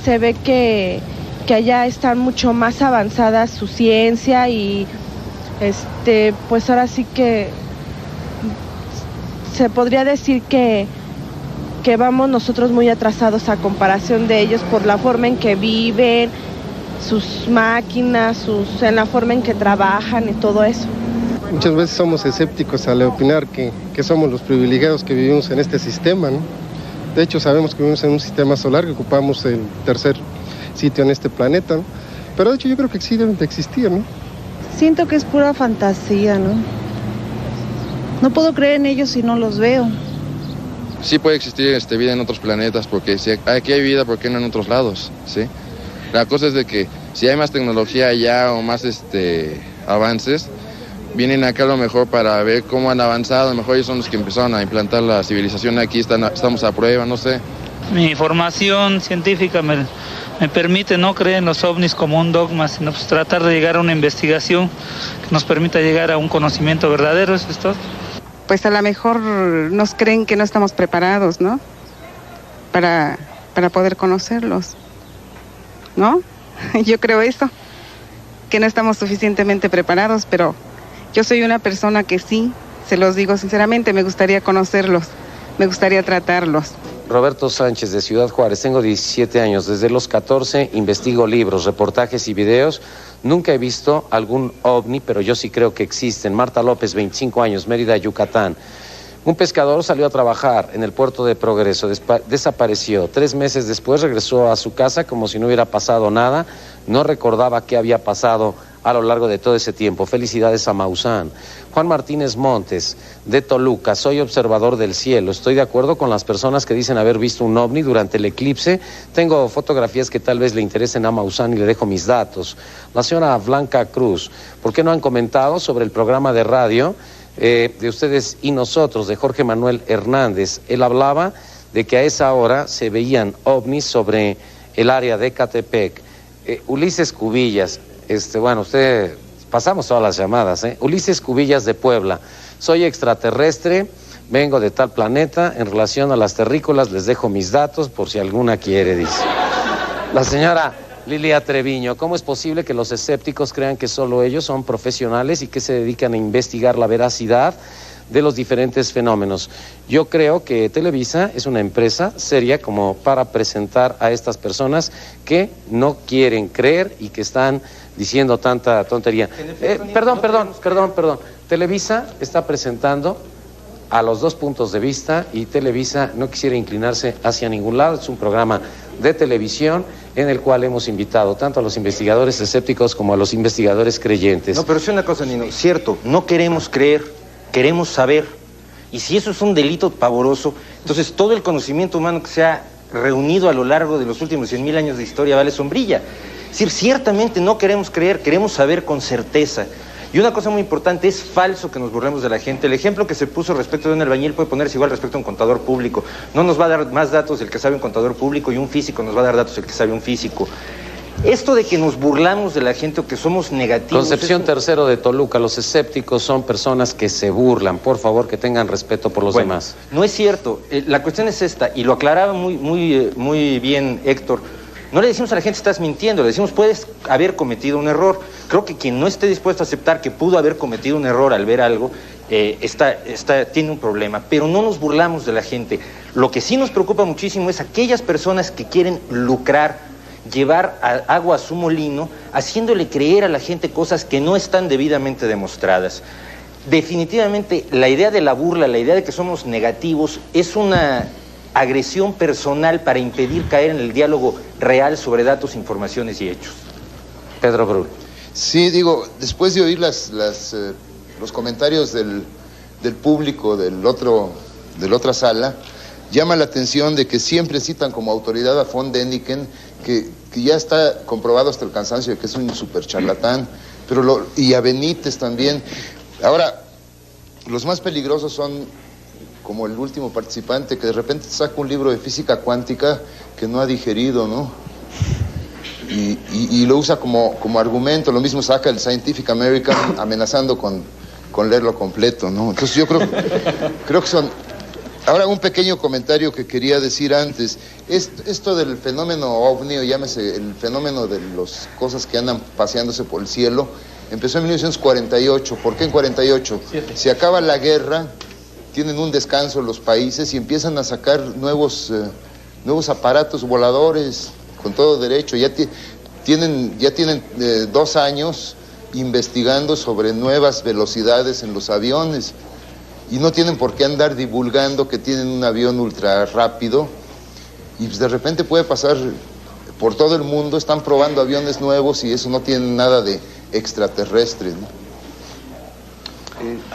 se ve que allá están mucho más avanzadas su ciencia y pues ahora sí que se podría decir que vamos nosotros muy atrasados a comparación de ellos por la forma en que viven, sus máquinas, en la forma en que trabajan y todo eso. Muchas veces somos escépticos al opinar que somos los privilegiados que vivimos en este sistema, ¿no? De hecho, sabemos que vivimos en un sistema solar, que ocupamos el tercer sitio en este planeta, ¿no? Pero de hecho yo creo que sí deben de existir, ¿no? Siento que es pura fantasía, ¿no? No puedo creer en ellos si no los veo. Sí puede existir vida en otros planetas, porque si aquí hay vida, ¿por qué no en otros lados? ¿Sí? La cosa es de que si hay más tecnología allá o más avances, vienen acá a lo mejor para ver cómo han avanzado. A lo mejor ellos son los que empezaron a implantar la civilización aquí, estamos a prueba, no sé. Mi formación científica me permite no creer en los ovnis como un dogma, sino pues tratar de llegar a una investigación que nos permita llegar a un conocimiento verdadero, ¿eso es todo? Pues a lo mejor nos creen que no estamos preparados, ¿no? Para poder conocerlos, ¿no? Yo creo eso, que no estamos suficientemente preparados, pero yo soy una persona que sí, se los digo sinceramente, me gustaría conocerlos, me gustaría tratarlos. Roberto Sánchez, de Ciudad Juárez, tengo 17 años, desde los 14 investigo libros, reportajes y videos, nunca he visto algún ovni, pero yo sí creo que existen. Marta López, 25 años, Mérida, Yucatán. Un pescador salió a trabajar en el puerto de Progreso, desapareció. 3 meses después regresó a su casa como si no hubiera pasado nada, no recordaba qué había pasado a lo largo de todo ese tiempo. Felicidades a Maussan. Juan Martínez Montes, de Toluca, soy observador del cielo. Estoy de acuerdo con las personas que dicen haber visto un ovni durante el eclipse. Tengo fotografías que tal vez le interesen a Maussan y le dejo mis datos. La señora Blanca Cruz, ¿por qué no han comentado sobre el programa de radio de Ustedes y Nosotros, de Jorge Manuel Hernández? Él hablaba de que a esa hora se veían ovnis sobre el área de Ecatepec. Ulises Cubillas, bueno, pasamos todas las llamadas, Ulises Cubillas de Puebla, soy extraterrestre, vengo de tal planeta, en relación a las terrícolas les dejo mis datos por si alguna quiere, dice. La señora Lilia Treviño, ¿cómo es posible que los escépticos crean que solo ellos son profesionales y que se dedican a investigar la veracidad de los diferentes fenómenos? Yo creo que Televisa es una empresa seria como para presentar a estas personas que no quieren creer y que están diciendo tanta tontería. Perdón. Televisa está presentando a los dos puntos de vista y Televisa no quisiera inclinarse hacia ningún lado. Es un programa de televisión en el cual hemos invitado tanto a los investigadores escépticos como a los investigadores creyentes. No, pero sí una cosa, Nino, cierto, no queremos creer, queremos saber. Y si eso es un delito pavoroso, entonces todo el conocimiento humano que se ha reunido a lo largo de los últimos 100.000 años de historia vale sombrilla. Es decir, ciertamente no queremos creer, queremos saber con certeza. Y una cosa muy importante, es falso que nos burlemos de la gente. El ejemplo que se puso respecto de un albañil puede ponerse igual respecto a un contador público. No nos va a dar más datos el que sabe un contador público y un físico nos va a dar datos el que sabe un físico. Esto de que nos burlamos de la gente o que somos negativos... Concepción Tercero de Toluca, los escépticos son personas que se burlan. Por favor, que tengan respeto por los demás. No es cierto. La cuestión es esta, y lo aclaraba muy bien Héctor. No le decimos a la gente estás mintiendo, le decimos puedes haber cometido un error. Creo que quien no esté dispuesto a aceptar que pudo haber cometido un error al ver algo, tiene un problema. Pero no nos burlamos de la gente. Lo que sí nos preocupa muchísimo es aquellas personas que quieren lucrar, llevar agua a su molino, haciéndole creer a la gente cosas que no están debidamente demostradas. Definitivamente, la idea de la burla, la idea de que somos negativos, es una agresión personal para impedir caer en el diálogo real sobre datos, informaciones y hechos. Pedro Brul. Sí, digo, después de oír los comentarios del público de la otra sala, llama la atención de que siempre citan como autoridad a von Däniken, que ya está comprobado hasta el cansancio de que es un super charlatán, y a Benítez también. Ahora, los más peligrosos son como el último participante, que de repente saca un libro de física cuántica que no ha digerido, ¿no? Y lo usa como argumento. Lo mismo saca el Scientific American amenazando con leerlo completo, ¿no? Entonces yo creo que son Ahora un pequeño comentario que quería decir antes. Esto del fenómeno ovni, o llámese el fenómeno de las cosas que andan paseándose por el cielo, empezó en 1948. ¿Por qué en 48? Se acaba la guerra, tienen un descanso los países y empiezan a sacar nuevos aparatos voladores con todo derecho. Ya tienen 2 años investigando sobre nuevas velocidades en los aviones. Y no tienen por qué andar divulgando que tienen un avión ultra rápido. Y pues de repente puede pasar por todo el mundo, están probando aviones nuevos y eso no tiene nada de extraterrestre, ¿no?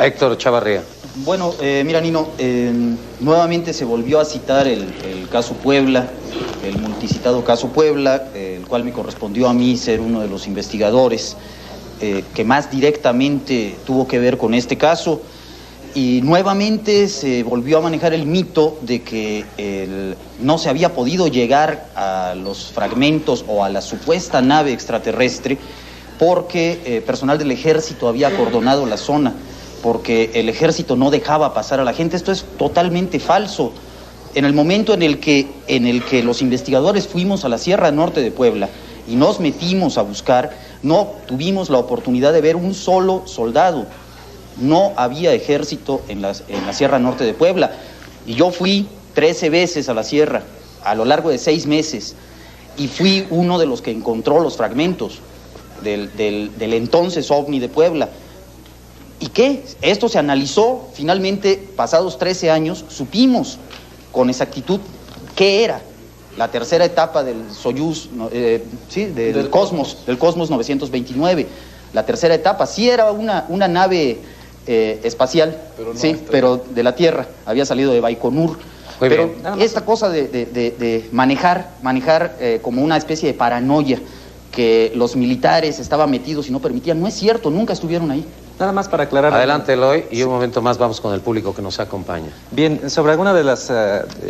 Héctor Chavarría. Bueno, mira, Nino, nuevamente se volvió a citar el caso Puebla, el multicitado caso Puebla, el cual me correspondió a mí ser uno de los investigadores que más directamente tuvo que ver con este caso. Y nuevamente se volvió a manejar el mito de que no se había podido llegar a los fragmentos o a la supuesta nave extraterrestre porque personal del ejército había acordonado la zona, porque el ejército no dejaba pasar a la gente. Esto es totalmente falso. En el momento en el que los investigadores fuimos a la Sierra Norte de Puebla y nos metimos a buscar, no tuvimos la oportunidad de ver un solo soldado. No había ejército en la Sierra Norte de Puebla. Y yo fui 13 veces a la sierra a lo largo de 6 meses y fui uno de los que encontró los fragmentos del entonces OVNI de Puebla. ¿Y qué? Esto se analizó. Finalmente, pasados 13 años, supimos con exactitud qué era la tercera etapa del Soyuz, del Cosmos 929. La tercera etapa sí era una nave espacial, pero no, sí, pero de la Tierra, había salido de Baikonur. Muy pero bien. esta cosa de manejar como una especie de paranoia, que los militares estaban metidos y no permitían, no es cierto, nunca estuvieron ahí. Nada más para aclarar. Adelante, Eloy, y un momento más vamos con el público que nos acompaña. Bien, sobre alguna de las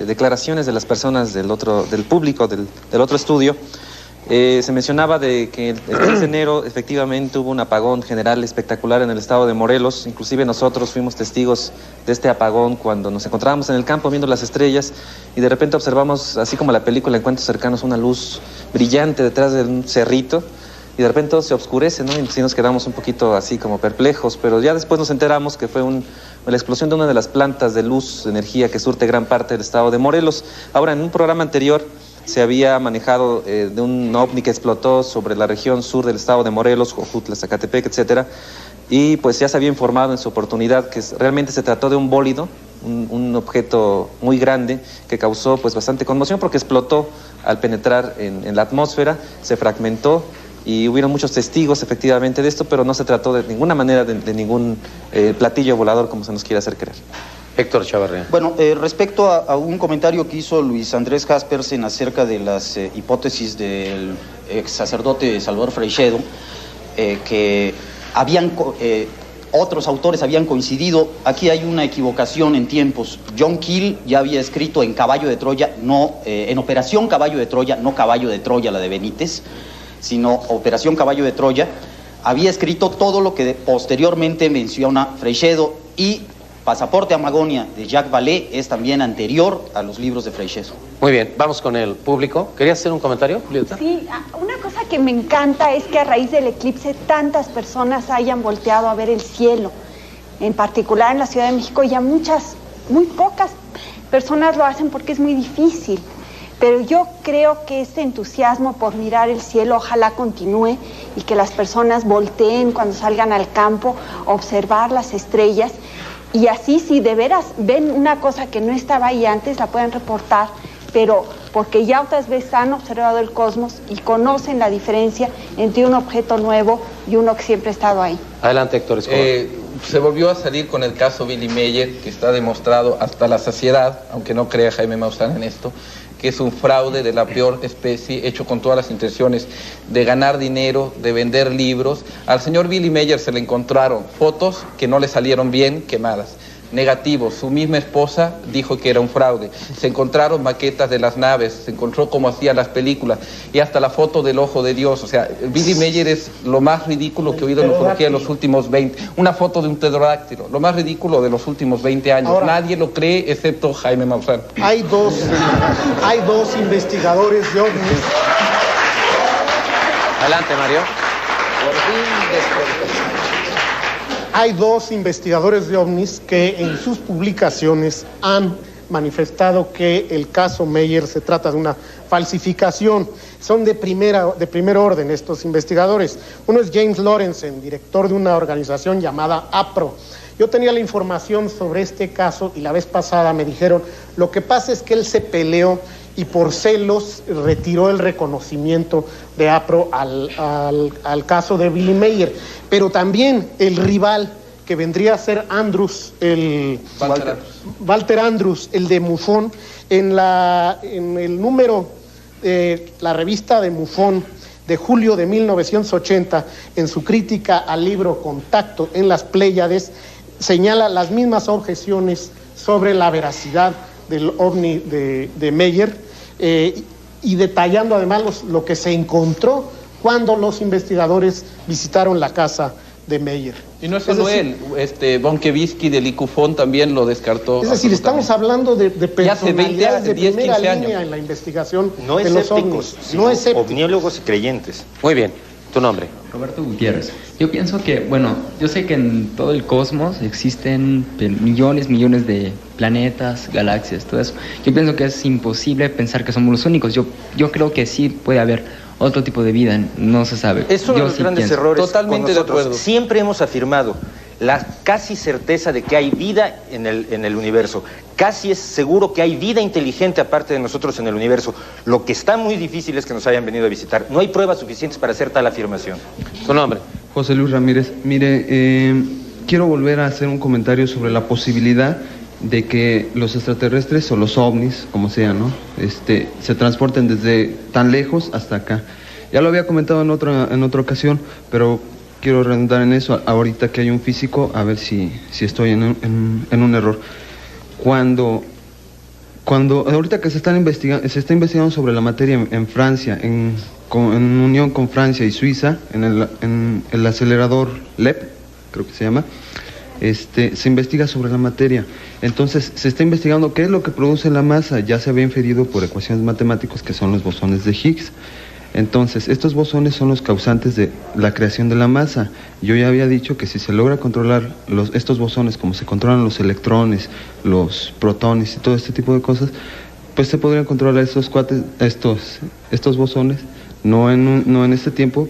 declaraciones de las personas del público del otro estudio, se mencionaba de que el 3 de enero efectivamente hubo un apagón general espectacular en el estado de Morelos. Inclusive nosotros fuimos testigos de este apagón cuando nos encontrábamos en el campo viendo las estrellas y de repente observamos, así como la película Encuentros Cercanos, una luz brillante detrás de un cerrito y de repente todo se oscurece, ¿no? Y sí nos quedamos un poquito así como perplejos, pero ya después nos enteramos que fue la explosión de una de las plantas de luz, de energía que surte gran parte del estado de Morelos. Ahora, en un programa anterior se había manejado de un ovni que explotó sobre la región sur del estado de Morelos, Jojutla, Zacatepec, etcétera, y pues ya se había informado en su oportunidad que realmente se trató de un bólido, un objeto muy grande que causó pues bastante conmoción porque explotó al penetrar en la atmósfera, se fragmentó y hubieron muchos testigos efectivamente de esto, pero no se trató de ninguna manera de ningún platillo volador como se nos quiere hacer creer. Héctor Chavarría. Bueno, respecto a un comentario que hizo Luis Andrés Jaspersen acerca de las hipótesis del ex sacerdote Salvador Freixedo, que otros autores habían coincidido, aquí hay una equivocación en tiempos. John Keel ya había escrito en Caballo de Troya, en Operación Caballo de Troya, no Caballo de Troya, la de Benítez, sino Operación Caballo de Troya, había escrito todo lo que posteriormente menciona Freixedo, y Pasaporte a Magonia de Jacques Vallée es también anterior a los libros de Freixedo. Muy bien, vamos con el público. ¿Querías hacer un comentario, Julieta? Sí, una cosa que me encanta es que a raíz del eclipse tantas personas hayan volteado a ver el cielo, en particular en la Ciudad de México, ya muy pocas personas lo hacen porque es muy difícil. Pero yo creo que este entusiasmo por mirar el cielo ojalá continúe y que las personas volteen cuando salgan al campo a observar las estrellas. Y así, si de veras ven una cosa que no estaba ahí antes, la pueden reportar, pero porque ya otras veces han observado el cosmos y conocen la diferencia entre un objeto nuevo y uno que siempre ha estado ahí. Adelante, Héctor Escobar. Se volvió a salir con el caso Billy Meyer, que está demostrado hasta la saciedad, aunque no crea Jaime Maussan en esto, que es un fraude de la peor especie, hecho con todas las intenciones de ganar dinero, de vender libros. Al señor Billy Meyer se le encontraron fotos que no le salieron bien, quemadas. negativo. Su misma esposa dijo que era un fraude. Se encontraron maquetas de las naves, se encontró cómo hacían las películas y hasta la foto del ojo de Dios. O sea, Billy Meyer es lo más ridículo que he oído en ufología en los últimos 20. Una foto de un pterodáctilo, lo más ridículo de los últimos 20 años. Ahora, nadie lo cree excepto Jaime Maussan. Hay dos investigadores de ovnis. Adelante, Mario. Hay dos investigadores de ovnis que en sus publicaciones han manifestado que el caso Meyer se trata de una falsificación. Son de primer orden estos investigadores. Uno es James Lorenzen, director de una organización llamada APRO. Yo tenía la información sobre este caso y la vez pasada me dijeron, lo que pasa es que él se peleó y por celos retiró el reconocimiento de APRO al caso de Billy Meyer. Pero también el rival, que vendría a ser Walter Andrews, el de MUFON, en el número de la revista de MUFON de julio de 1980, en su crítica al libro Contacto en las Pléyades, señala las mismas objeciones sobre la veracidad del ovni de Meyer, y detallando además lo que se encontró cuando los investigadores visitaron la casa de Meyer. Y no es solo él, Bonkevisky del ICUFON también lo descartó. Es decir, estamos hablando de personalidades de primera línea en la investigación de los ovnis. No escépticos, ovniólogos y creyentes. Muy bien, tu nombre. Roberto Gutiérrez. Yo pienso que, bueno, yo sé que en todo el cosmos existen millones de planetas, galaxias, todo eso. Yo pienso que es imposible pensar que somos los únicos. Yo creo que sí puede haber otro tipo de vida, no se sabe. Es uno de los grandes errores. Totalmente de acuerdo. Siempre hemos afirmado la casi certeza de que hay vida en el universo. Casi es seguro que hay vida inteligente aparte de nosotros en el universo. Lo que está muy difícil es que nos hayan venido a visitar. No hay pruebas suficientes para hacer tal afirmación. ¿Tu nombre? José Luis Ramírez. Mire, quiero volver a hacer un comentario sobre la posibilidad de que los extraterrestres o los ovnis, como sea, ¿no? Se transporten desde tan lejos hasta acá. Ya lo había comentado en otra ocasión, pero quiero redundar en eso ahorita que hay un físico, a ver si estoy en un error. Cuando ahorita que se está investigando sobre la materia en Francia, en unión con Francia y Suiza, en el acelerador LEP, creo que se llama, se investiga sobre la materia. Entonces se está investigando qué es lo que produce la masa. Ya se había inferido por ecuaciones matemáticas que son los bosones de Higgs. Entonces estos bosones son los causantes de la creación de la masa. Yo ya había dicho que si se logra controlar estos bosones, como se controlan los electrones, los protones y todo este tipo de cosas, pues se podrían controlar estos bosones, no en este tiempo,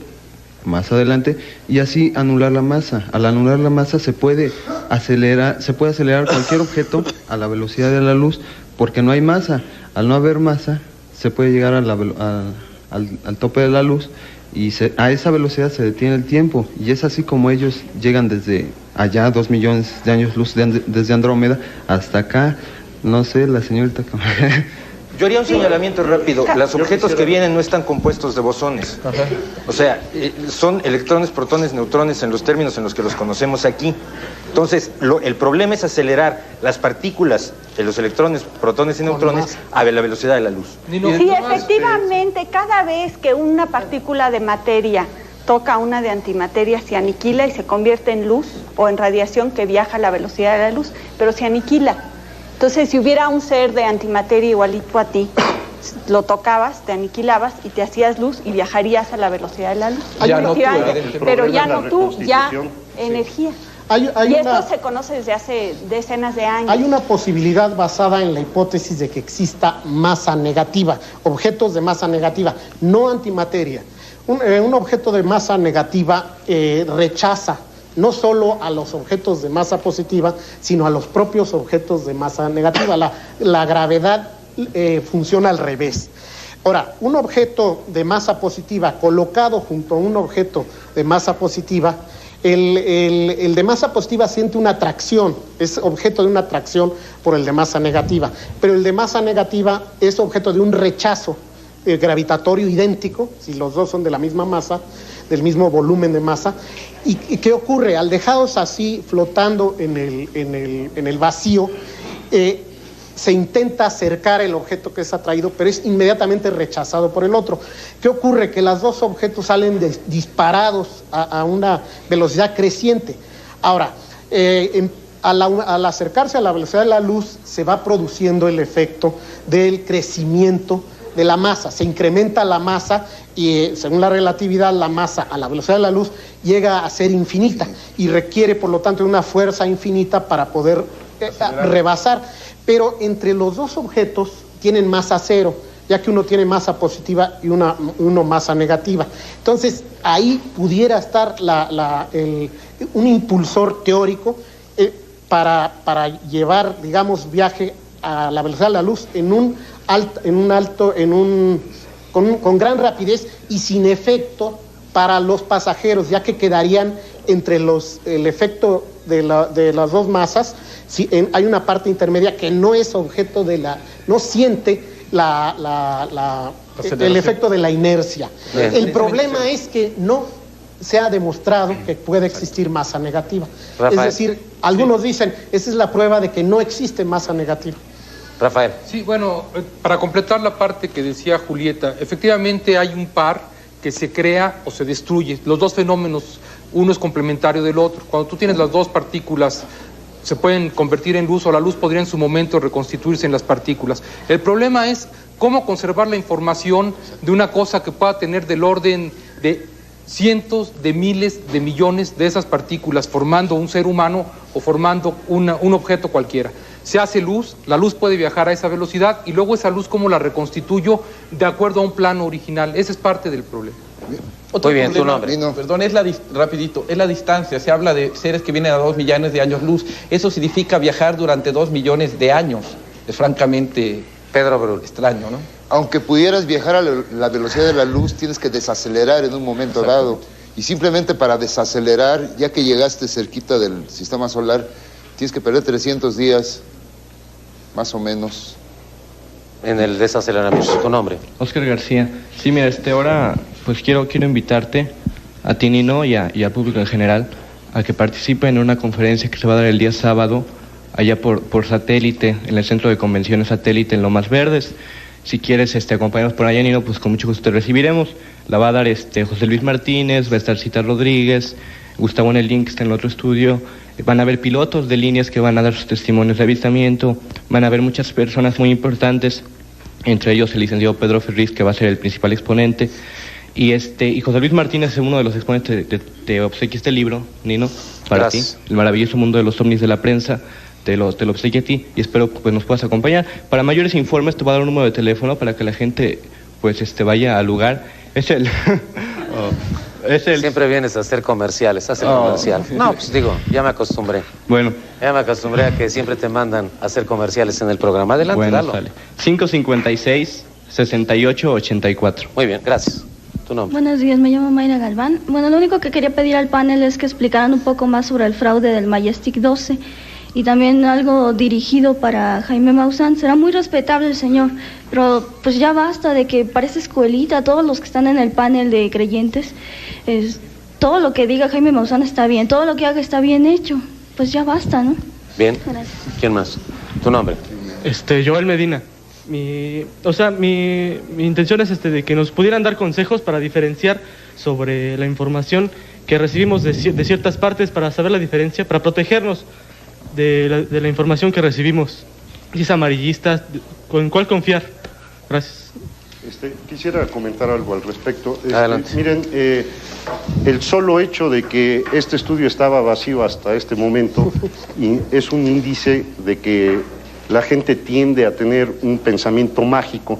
más adelante, y así anular la masa. Al anular la masa se puede acelerar cualquier objeto a la velocidad de la luz, porque no hay masa. Al no haber masa, se puede llegar al tope de la luz, y a esa velocidad se detiene el tiempo, y es así como ellos llegan desde allá, 2 millones de años luz, desde Andrómeda hasta acá. No sé, la señorita... Yo haría un señalamiento rápido. Los objetos que vienen no están compuestos de bosones. O sea, son electrones, protones, neutrones en los términos en los que los conocemos aquí. Entonces, el problema es acelerar las partículas de los electrones, protones y neutrones a la velocidad de la luz. Sí, efectivamente, cada vez que una partícula de materia toca una de antimateria, se aniquila y se convierte en luz o en radiación que viaja a la velocidad de la luz, pero se aniquila. Entonces, si hubiera un ser de antimateria igualito a ti, lo tocabas, te aniquilabas y te hacías luz y viajarías a la velocidad de la luz. Pero ya no tú, ya energía. Y esto se conoce desde hace decenas de años. Hay una posibilidad basada en la hipótesis de que exista masa negativa, objetos de masa negativa, no antimateria. Un objeto de masa negativa rechaza no solo a los objetos de masa positiva, sino a los propios objetos de masa negativa. La gravedad funciona al revés. Ahora, un objeto de masa positiva colocado junto a un objeto de masa positiva, el de masa positiva siente una atracción, es objeto de una atracción por el de masa negativa, pero el de masa negativa es objeto de un rechazo gravitatorio idéntico, si los dos son de la misma masa, del mismo volumen de masa. ¿Y qué ocurre? Al dejarlos así flotando en el vacío, se intenta acercar el objeto que es atraído, pero es inmediatamente rechazado por el otro. ¿Qué ocurre? Que los dos objetos salen disparados a una velocidad creciente. Ahora, al acercarse a la velocidad de la luz, se va produciendo el efecto del crecimiento de la masa. Se incrementa la masa y, según la relatividad, la masa a la velocidad de la luz llega a ser infinita y requiere, por lo tanto, una fuerza infinita para poder rebasar. Pero entre los dos objetos tienen masa cero, ya que uno tiene masa positiva y uno masa negativa. Entonces, ahí pudiera estar un impulsor teórico para llevar, digamos, viaje a la velocidad de la luz con gran rapidez y sin efecto para los pasajeros, ya que quedarían entre el efecto de las dos masas. Hay una parte intermedia que no es objeto no siente el efecto de la inercia. Bien. El problema es que no se ha demostrado que puede existir masa negativa. Rafael. Es decir, algunos dicen, esa es la prueba de que no existe masa negativa. Rafael. Sí, bueno, para completar la parte que decía Julieta, efectivamente hay un par que se crea o se destruye. Los dos fenómenos, uno es complementario del otro. Cuando tú tienes las dos partículas, se pueden convertir en luz, o la luz podría en su momento reconstituirse en las partículas. El problema es cómo conservar la información de una cosa que pueda tener del orden de cientos de miles de millones de esas partículas formando un ser humano o formando un objeto cualquiera. Se hace luz, la luz puede viajar a esa velocidad y luego esa luz cómo la reconstituyo de acuerdo a un plano original. Ese es parte del problema. Muy bien, tu nombre. Perdón, rapidito, es la distancia. Se habla de seres que vienen a 2 millones de años luz. Eso significa viajar durante 2 millones de años. Es francamente extraño, ¿no? Aunque pudieras viajar a la velocidad de la luz, tienes que desacelerar en un momento dado. Y simplemente para desacelerar, ya que llegaste cerquita del sistema solar, tienes que perder 300 días, más o menos. En el desaceleramiento. ¿Tu nombre? Oscar García. Sí, mira, ahora pues quiero invitarte a ti, Nino, y al público en general a que participen en una conferencia que se va a dar el día sábado allá por satélite, en el Centro de Convenciones Satélite en Lomas Verdes. Si quieres acompañarnos por allá, Nino, pues con mucho gusto te recibiremos. La va a dar José Luis Martínez, va a estar Cita Rodríguez, Gustavo Nelín, que está en el otro estudio. Van a haber pilotos de líneas que van a dar sus testimonios de avistamiento. Van a haber muchas personas muy importantes, entre ellos el licenciado Pedro Ferriz, que va a ser el principal exponente. Y José Luis Martínez es uno de los exponentes. Te obsequia este libro, Nino, para Gracias. ti, El maravilloso mundo de los ovnis de la prensa. Te lo obsequia a ti y espero que nos puedas acompañar. Para mayores informes te voy a dar un número de teléfono para que la gente vaya al lugar. Es el... Siempre vienes a hacer comerciales, comercial. No, pues digo, ya me acostumbré. Bueno. Ya me acostumbré a que siempre te mandan a hacer comerciales en el programa. Adelante, bueno, dalo. Sale. 556-6884. Muy bien, gracias. ¿Tu nombre? Buenos días, me llamo Mayra Galván. Bueno, lo único que quería pedir al panel es que explicaran un poco más sobre el fraude del Majestic 12 y también algo dirigido para Jaime Maussan. Será muy respetable el señor, pero pues ya basta de que parece escuelita. Todos los que están en el panel de creyentes, todo lo que diga Jaime Maussan está bien, todo lo que haga está bien hecho. Pues ya basta, ¿no? Bien. Gracias. ¿Quién más? ¿Tu nombre? Joel Medina. Mi intención es de que nos pudieran dar consejos para diferenciar sobre la información que recibimos de ciertas partes, para saber la diferencia, para protegernos de la información que recibimos. Si es amarillista, ¿en cuál confiar? Gracias. Quisiera comentar algo al respecto. Adelante. Miren, el solo hecho de que este estudio estaba vacío hasta este momento es un índice de que la gente tiende a tener un pensamiento mágico.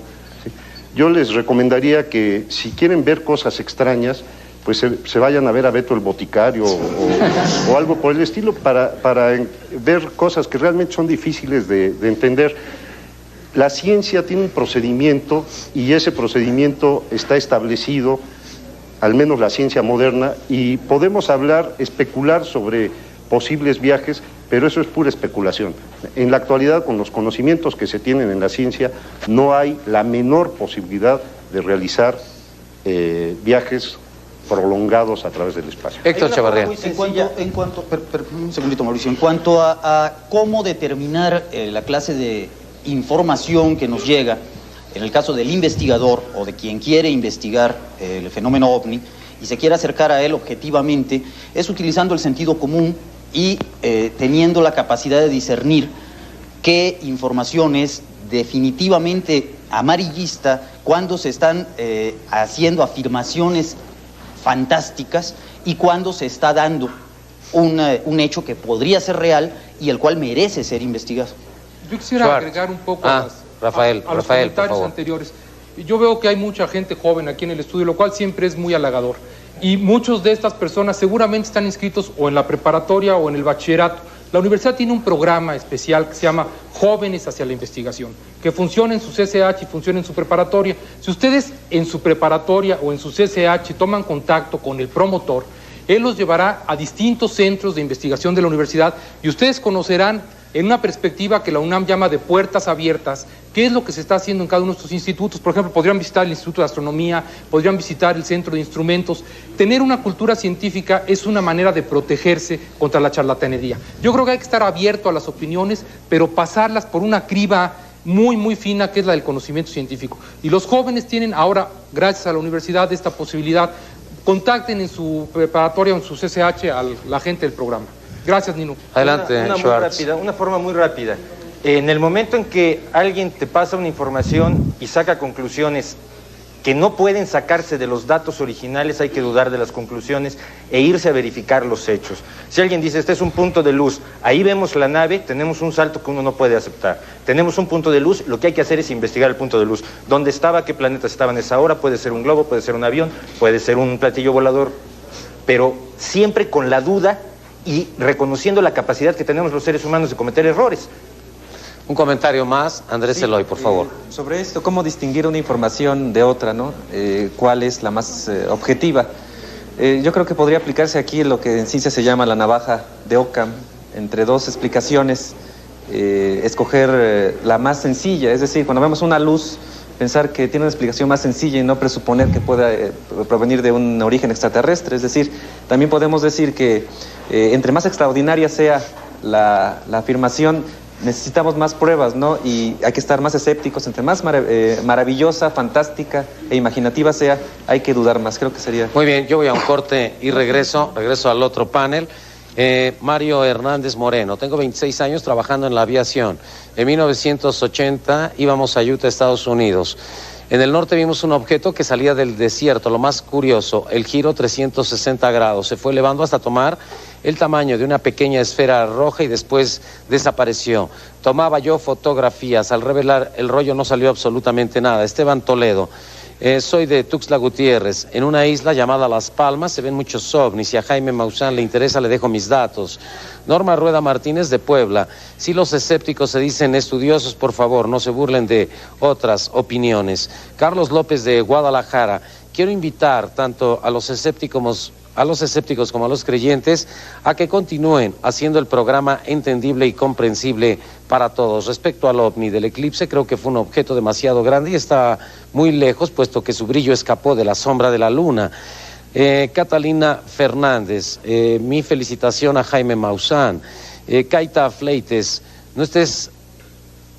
Yo les recomendaría que si quieren ver cosas extrañas, pues se vayan a ver a Beto el Boticario o algo por el estilo para ver cosas que realmente son difíciles de entender. La ciencia tiene un procedimiento y ese procedimiento está establecido, al menos la ciencia moderna, y podemos especular sobre posibles viajes, pero eso es pura especulación. En la actualidad, con los conocimientos que se tienen en la ciencia, no hay la menor posibilidad de realizar viajes prolongados a través del espacio. Héctor Chavarría. Un segundito, Mauricio. En cuanto a cómo determinar la clase de información que nos llega, en el caso del investigador o de quien quiere investigar el fenómeno OVNI y se quiere acercar a él objetivamente, es utilizando el sentido común y teniendo la capacidad de discernir qué información es definitivamente amarillista cuando se están haciendo afirmaciones fantásticas y cuando se está dando un hecho que podría ser real y el cual merece ser investigado. Yo quisiera agregar un poco a los comentarios anteriores. Yo veo que hay mucha gente joven aquí en el estudio, lo cual siempre es muy halagador. Y muchos de estas personas seguramente están inscritos o en la preparatoria o en el bachillerato. La universidad tiene un programa especial que se llama Jóvenes hacia la Investigación, que funciona en su CCH y funciona en su preparatoria. Si ustedes en su preparatoria o en su CCH toman contacto con el promotor, él los llevará a distintos centros de investigación de la universidad y ustedes conocerán en una perspectiva que la UNAM llama de puertas abiertas, qué es lo que se está haciendo en cada uno de estos institutos. Por ejemplo, podrían visitar el Instituto de Astronomía, podrían visitar el Centro de Instrumentos. Tener una cultura científica es una manera de protegerse contra la charlatanería. Yo creo que hay que estar abierto a las opiniones, pero pasarlas por una criba muy, muy fina, que es la del conocimiento científico. Y los jóvenes tienen ahora, gracias a la universidad, esta posibilidad. Contacten en su preparatoria o en su CCH a la gente del programa. Gracias, Nino. Adelante, una forma muy rápida. En el momento en que alguien te pasa una información y saca conclusiones que no pueden sacarse de los datos originales, hay que dudar de las conclusiones e irse a verificar los hechos. Si alguien dice, este es un punto de luz, ahí vemos la nave, tenemos un salto que uno no puede aceptar. Tenemos un punto de luz, lo que hay que hacer es investigar el punto de luz. ¿Dónde estaba? ¿Qué planetas estaban a esa hora? Puede ser un globo, puede ser un avión, puede ser un platillo volador, pero siempre con la duda y reconociendo la capacidad que tenemos los seres humanos de cometer errores. Un comentario más, Andrés Eloy, por favor. Sobre esto, ¿cómo distinguir una información de otra, ¿no? ¿Cuál es la más objetiva? Yo creo que podría aplicarse aquí lo que en ciencia se llama la navaja de Occam, entre dos explicaciones, escoger la más sencilla, es decir, cuando vemos una luz, pensar que tiene una explicación más sencilla y no presuponer que pueda provenir de un origen extraterrestre. Es decir, también podemos decir que entre más extraordinaria sea la afirmación, necesitamos más pruebas, ¿no? Y hay que estar más escépticos. Entre más maravillosa, fantástica e imaginativa sea, hay que dudar más. Creo que sería... Muy bien, yo voy a un corte y regreso al otro panel. Mario Hernández Moreno, tengo 26 años trabajando en la aviación. En 1980 íbamos a Utah, Estados Unidos. En el norte vimos un objeto que salía del desierto, lo más curioso, el giro 360 grados. Se fue elevando hasta tomar el tamaño de una pequeña esfera roja y después desapareció. Tomaba yo fotografías, al revelar el rollo no salió absolutamente nada. Esteban Toledo. Soy de Tuxtla Gutiérrez, en una isla llamada Las Palmas se ven muchos ovnis. Si a Jaime Maussan le interesa le dejo mis datos. Norma Rueda Martínez de Puebla, si los escépticos se dicen estudiosos, por favor, no se burlen de otras opiniones. Carlos López de Guadalajara, quiero invitar tanto a los escépticos como a los creyentes a que continúen haciendo el programa entendible y comprensible para todos. Respecto al ovni del eclipse, creo que fue un objeto demasiado grande y está muy lejos, puesto que su brillo escapó de la sombra de la luna. Catalina Fernández, mi felicitación a Jaime Maussan. Kaita Fleites, no estés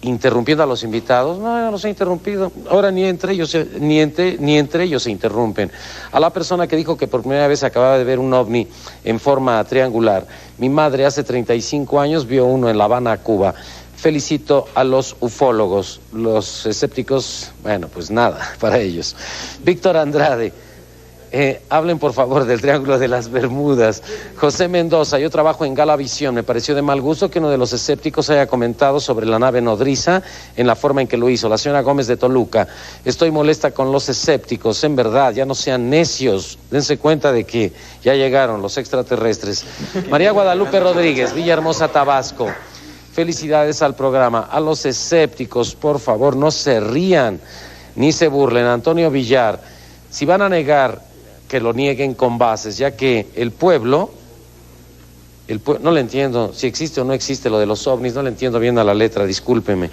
interrumpiendo a los invitados. No los he interrumpido. Ahora ni entre ellos se interrumpen. A la persona que dijo que por primera vez acababa de ver un ovni en forma triangular. Mi madre hace 35 años vio uno en La Habana, Cuba. Felicito a los ufólogos. Los escépticos, bueno, pues nada para ellos. Víctor Andrade. Hablen por favor del Triángulo de las Bermudas. José Mendoza, yo trabajo en Galavisión. Me pareció de mal gusto que uno de los escépticos haya comentado sobre la nave nodriza en la forma en que lo hizo. La señora Gómez de Toluca, estoy molesta con los escépticos, en verdad, ya no sean necios, dense cuenta de que ya llegaron los extraterrestres. María Guadalupe Rodríguez, Villahermosa, Tabasco. Felicidades al programa. A los escépticos, por favor, no se rían ni se burlen. Antonio Villar, si van a negar, que lo nieguen con bases, ya que el pueblo, no le entiendo si existe o no existe lo de los ovnis, no le entiendo bien a la letra, discúlpeme.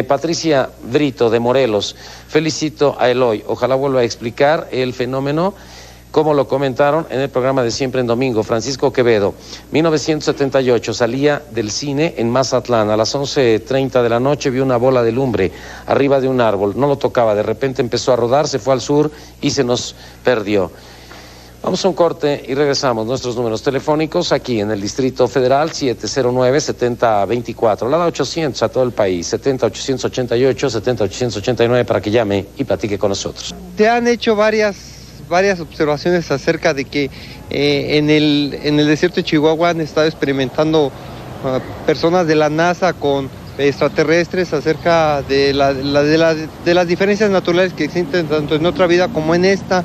Patricia Brito de Morelos, felicito a Eloy, ojalá vuelva a explicar el fenómeno como lo comentaron en el programa de Siempre en Domingo. Francisco Quevedo, 1978, salía del cine en Mazatlán. A las 11:30 de la noche vio una bola de lumbre arriba de un árbol. No lo tocaba, de repente empezó a rodar, se fue al sur y se nos perdió. Vamos a un corte y regresamos. Nuestros números telefónicos aquí en el Distrito Federal, 709-7024. La 800 a todo el país, 70-888, 70-889 para que llame y platique con nosotros. Te han hecho varias observaciones acerca de que en el desierto de Chihuahua han estado experimentando personas de la NASA con extraterrestres acerca de las diferencias naturales que existen tanto en otra vida como en esta.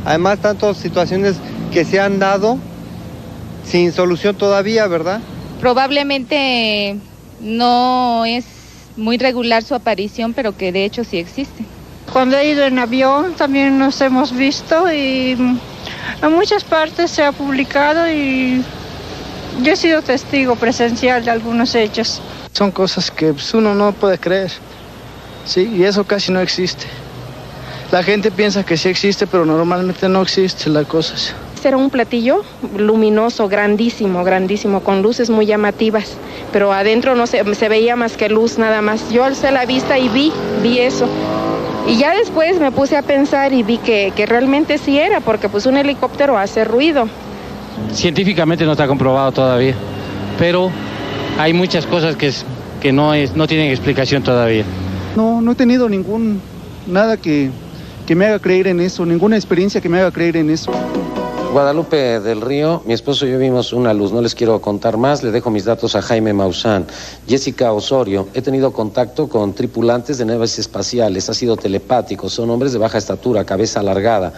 Además, tantas situaciones que se han dado sin solución todavía, ¿verdad? Probablemente no es muy regular su aparición, pero que de hecho sí existe. Cuando he ido en avión también nos hemos visto y en muchas partes se ha publicado y yo he sido testigo presencial de algunos hechos. Son cosas que uno no puede creer, ¿sí? Y eso casi no existe. La gente piensa que sí existe, pero normalmente no existe las cosas. Era un platillo luminoso, grandísimo, con luces muy llamativas, pero adentro no se veía más que luz nada más. Yo alcé la vista y vi eso. Y ya después me puse a pensar y vi que realmente sí era, porque pues un helicóptero hace ruido. Científicamente no está comprobado todavía, pero hay muchas cosas que no tienen explicación todavía. No he tenido nada que me haga creer en eso, ninguna experiencia que me haga creer en eso. Guadalupe del Río, mi esposo y yo vimos una luz, no les quiero contar más, le dejo mis datos a Jaime Maussan. Jessica Osorio, he tenido contacto con tripulantes de naves espaciales, ha sido telepático, son hombres de baja estatura, cabeza alargada,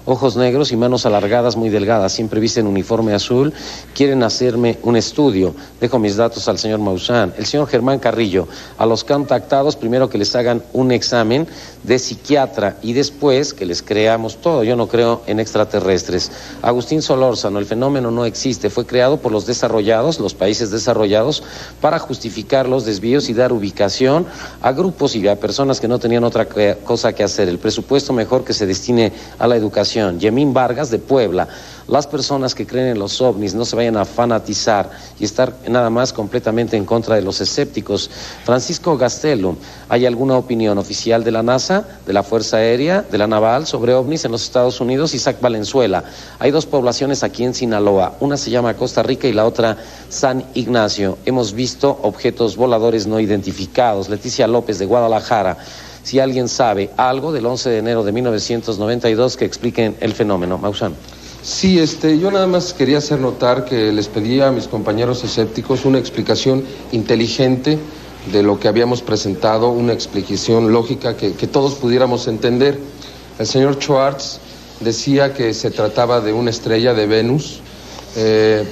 ojos negros y manos alargadas muy delgadas, siempre visten uniforme azul, quieren hacerme un estudio. Dejo mis datos al señor Maussan. El señor Germán Carrillo, a los contactados primero que les hagan un examen de psiquiatra y después que les creamos todo. Yo no creo en extraterrestres. Agustín Solórzano, el fenómeno no existe, fue creado por los desarrollados, los países desarrollados, para justificar los desvíos y dar ubicación a grupos y a personas que no tenían otra cosa que hacer. El presupuesto mejor que se destine a la educación. Yemín Vargas de Puebla, las personas que creen en los ovnis no se vayan a fanatizar y estar nada más completamente en contra de los escépticos. Francisco Gastelo, ¿hay alguna opinión oficial de la NASA, de la Fuerza Aérea, de la Naval sobre ovnis en los Estados Unidos? Isaac Valenzuela, hay dos poblaciones aquí en Sinaloa, una se llama Costa Rica y la otra San Ignacio. Hemos visto objetos voladores no identificados. Leticia López de Guadalajara, si alguien sabe algo del 11 de enero de 1992 que expliquen el fenómeno. Maussan. Sí, yo nada más quería hacer notar que les pedía a mis compañeros escépticos una explicación inteligente de lo que habíamos presentado, una explicación lógica que todos pudiéramos entender. El señor Schwartz decía que se trataba de una estrella de Venus.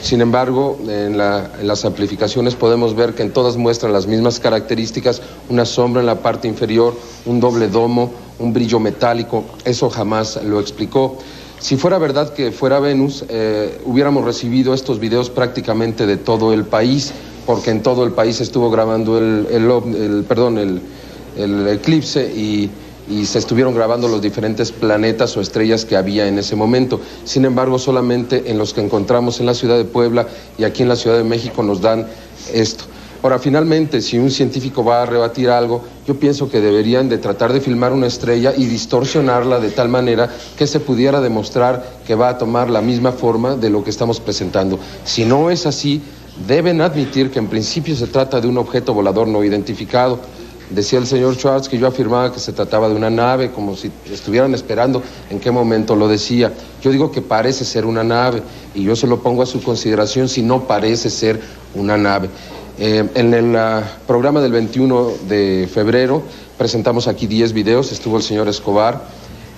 Sin embargo, en las amplificaciones podemos ver que en todas muestran las mismas características, una sombra en la parte inferior, un doble domo, un brillo metálico. Eso jamás lo explicó. Si fuera verdad que fuera Venus, hubiéramos recibido estos videos prácticamente de todo el país, porque en todo el país estuvo grabando el eclipse y se estuvieron grabando los diferentes planetas o estrellas que había en ese momento. Sin embargo, solamente en los que encontramos en la ciudad de Puebla y aquí en la Ciudad de México nos dan esto. Ahora, finalmente, si un científico va a rebatir algo, yo pienso que deberían de tratar de filmar una estrella y distorsionarla de tal manera que se pudiera demostrar que va a tomar la misma forma de lo que estamos presentando. Si no es así, deben admitir que en principio se trata de un objeto volador no identificado. Decía el señor Schwartz que yo afirmaba que se trataba de una nave, como si estuvieran esperando en qué momento lo decía. Yo digo que parece ser una nave y yo se lo pongo a su consideración si no parece ser una nave. En el programa del 21 de febrero presentamos aquí 10 videos, estuvo el señor Escobar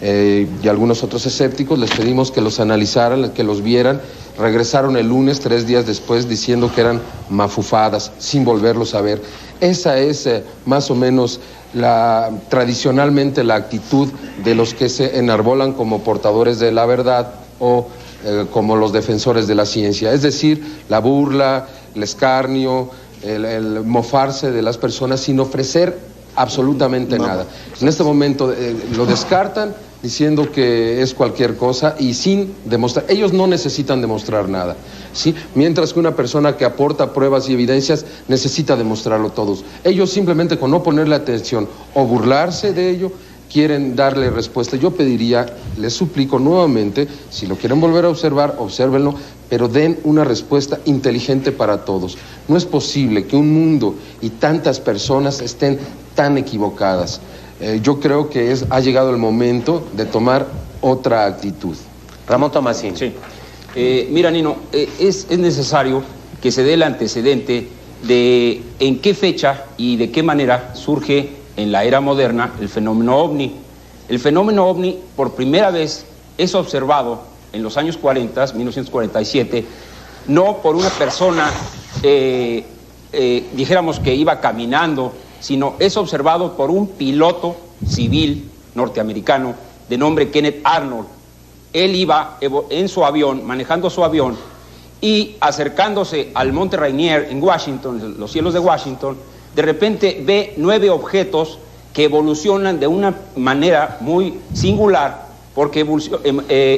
y algunos otros escépticos, les pedimos que los analizaran, que los vieran. Regresaron el lunes, 3 días después, diciendo que eran mafufadas, sin volverlos a ver. Esa es más o menos tradicionalmente la actitud de los que se enarbolan como portadores de la verdad o como los defensores de la ciencia. Es decir, la burla, el escarnio, el mofarse de las personas sin ofrecer absolutamente nada. En este momento lo descartan diciendo que es cualquier cosa y sin demostrar. Ellos no necesitan demostrar nada, ¿sí? Mientras que una persona que aporta pruebas y evidencias necesita demostrarlo todos. Ellos simplemente con no ponerle atención o burlarse de ello, quieren darle respuesta. Yo pediría, les suplico nuevamente, si lo quieren volver a observar, obsérvenlo, pero den una respuesta inteligente para todos. No es posible que un mundo y tantas personas estén tan equivocadas. Yo creo que ha llegado el momento de tomar otra actitud. Ramón Tomasín. Sí. Mira, Nino, es necesario que se dé el antecedente de en qué fecha y de qué manera surge en la era moderna el fenómeno ovni. El fenómeno ovni por primera vez es observado en los años 40, 1947, no por una persona, dijéramos que iba caminando, sino es observado por un piloto civil norteamericano de nombre Kenneth Arnold. Él iba en su avión, manejando su avión, y acercándose al Monte Rainier en Washington, los cielos de Washington, de repente ve 9 objetos que evolucionan de una manera muy singular, porque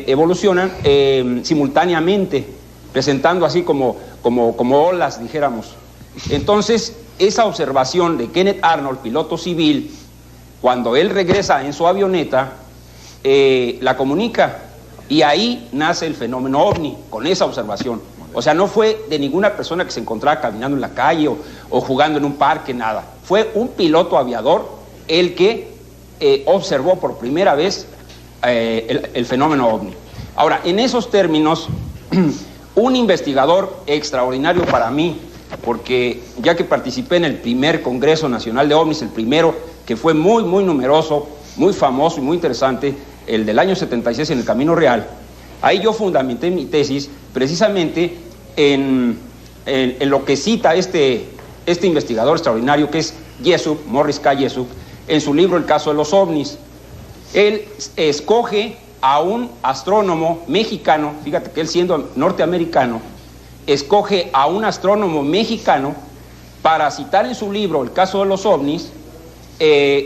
evolucionan simultáneamente, presentando así como olas, dijéramos. Entonces, esa observación de Kenneth Arnold, piloto civil, cuando él regresa en su avioneta, la comunica, y ahí nace el fenómeno ovni, con esa observación. O sea, no fue de ninguna persona que se encontraba caminando en la calle o jugando en un parque, nada. Fue un piloto aviador el que observó por primera vez el fenómeno ovni. Ahora, en esos términos, un investigador extraordinario para mí, porque ya que participé en el primer Congreso Nacional de OVNIs, el primero que fue muy, muy numeroso, muy famoso y muy interesante, el del año 76 en el Camino Real, ahí yo fundamenté mi tesis precisamente en lo que cita este investigador extraordinario que es Jessup, Morris K. Jessup, en su libro El caso de los ovnis. Él escoge a un astrónomo mexicano, fíjate que él siendo norteamericano, escoge a un astrónomo mexicano para citar en su libro El caso de los ovnis,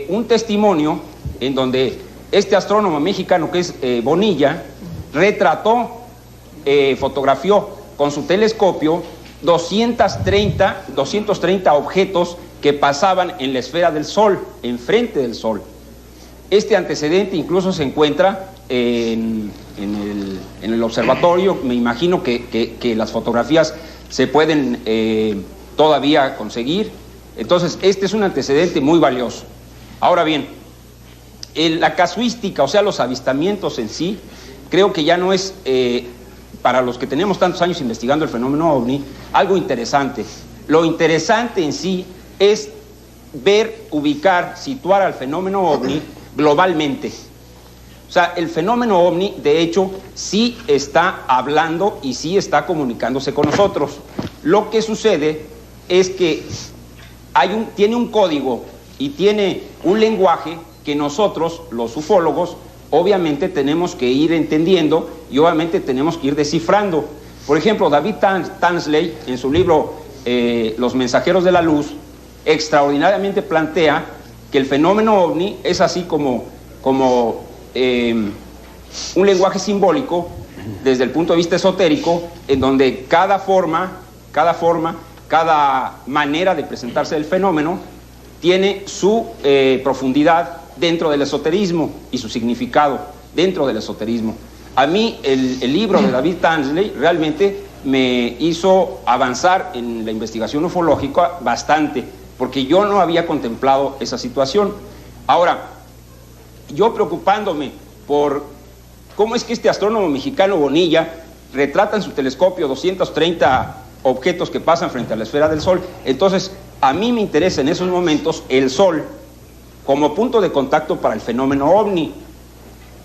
un testimonio en donde este astrónomo mexicano que es Bonilla retrató, fotografió con su telescopio 230 objetos que pasaban en la esfera del Sol, enfrente del Sol. Este antecedente incluso se encuentra en el observatorio. Me imagino que las fotografías se pueden todavía conseguir. Entonces, este es un antecedente muy valioso. Ahora bien, la casuística, o sea, los avistamientos en sí, creo que ya no es, para los que tenemos tantos años investigando el fenómeno ovni, algo interesante. Lo interesante en sí es ver, ubicar, situar al fenómeno ovni globalmente. O sea, el fenómeno ovni, de hecho, sí está hablando y sí está comunicándose con nosotros. Lo que sucede es que tiene un código y tiene un lenguaje que nosotros, los ufólogos, obviamente tenemos que ir entendiendo y obviamente tenemos que ir descifrando. Por ejemplo, David Tansley, en su libro Los mensajeros de la luz, extraordinariamente plantea que el fenómeno ovni es así como un lenguaje simbólico desde el punto de vista esotérico, en donde cada manera de presentarse el fenómeno tiene su profundidad dentro del esoterismo y su significado dentro del esoterismo. A mí el libro de David Tansley realmente me hizo avanzar en la investigación ufológica bastante, porque yo no había contemplado esa situación. Ahora, yo preocupándome por cómo es que este astrónomo mexicano Bonilla retrata en su telescopio 230 objetos que pasan frente a la esfera del Sol, entonces a mí me interesa en esos momentos el Sol como punto de contacto para el fenómeno ovni.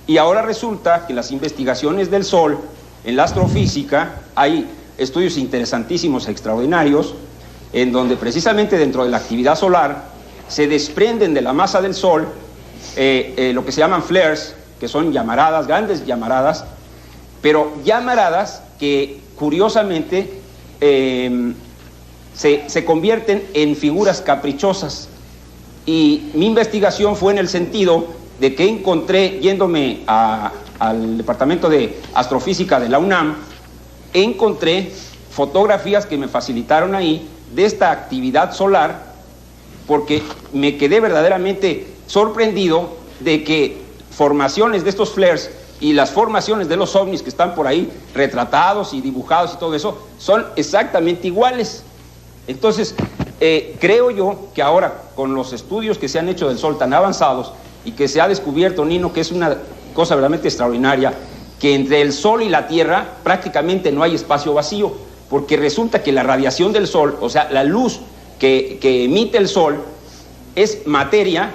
Y ahora resulta que en las investigaciones del Sol, en la astrofísica, hay estudios interesantísimos, extraordinarios, en donde precisamente dentro de la actividad solar se desprenden de la masa del Sol lo que se llaman flares, que son llamaradas, grandes llamaradas, pero llamaradas que curiosamente se convierten en figuras caprichosas. Y mi investigación fue en el sentido de que encontré, yéndome al Departamento de Astrofísica de la UNAM, encontré fotografías que me facilitaron ahí de esta actividad solar, porque me quedé verdaderamente sorprendido de que formaciones de estos flares y las formaciones de los ovnis que están por ahí retratados y dibujados y todo eso son exactamente iguales. Entonces, creo yo que ahora, con los estudios que se han hecho del Sol tan avanzados y que se ha descubierto, Nino, que es una cosa verdaderamente extraordinaria, que entre el Sol y la Tierra prácticamente no hay espacio vacío, porque resulta que la radiación del Sol, o sea, la luz que emite el Sol, es materia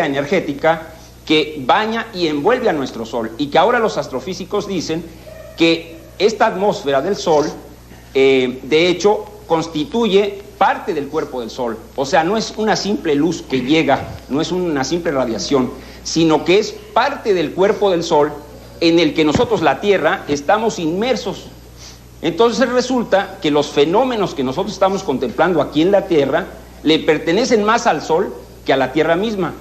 energética que baña y envuelve a nuestro Sol, y que ahora los astrofísicos dicen que esta atmósfera del Sol, de hecho, constituye parte del cuerpo del Sol. O sea, no es una simple luz que llega, no es una simple radiación, sino que es parte del cuerpo del Sol en el que nosotros, la Tierra, estamos inmersos. Entonces resulta que los fenómenos que nosotros estamos contemplando aquí en la Tierra le pertenecen más al Sol que a la Tierra misma.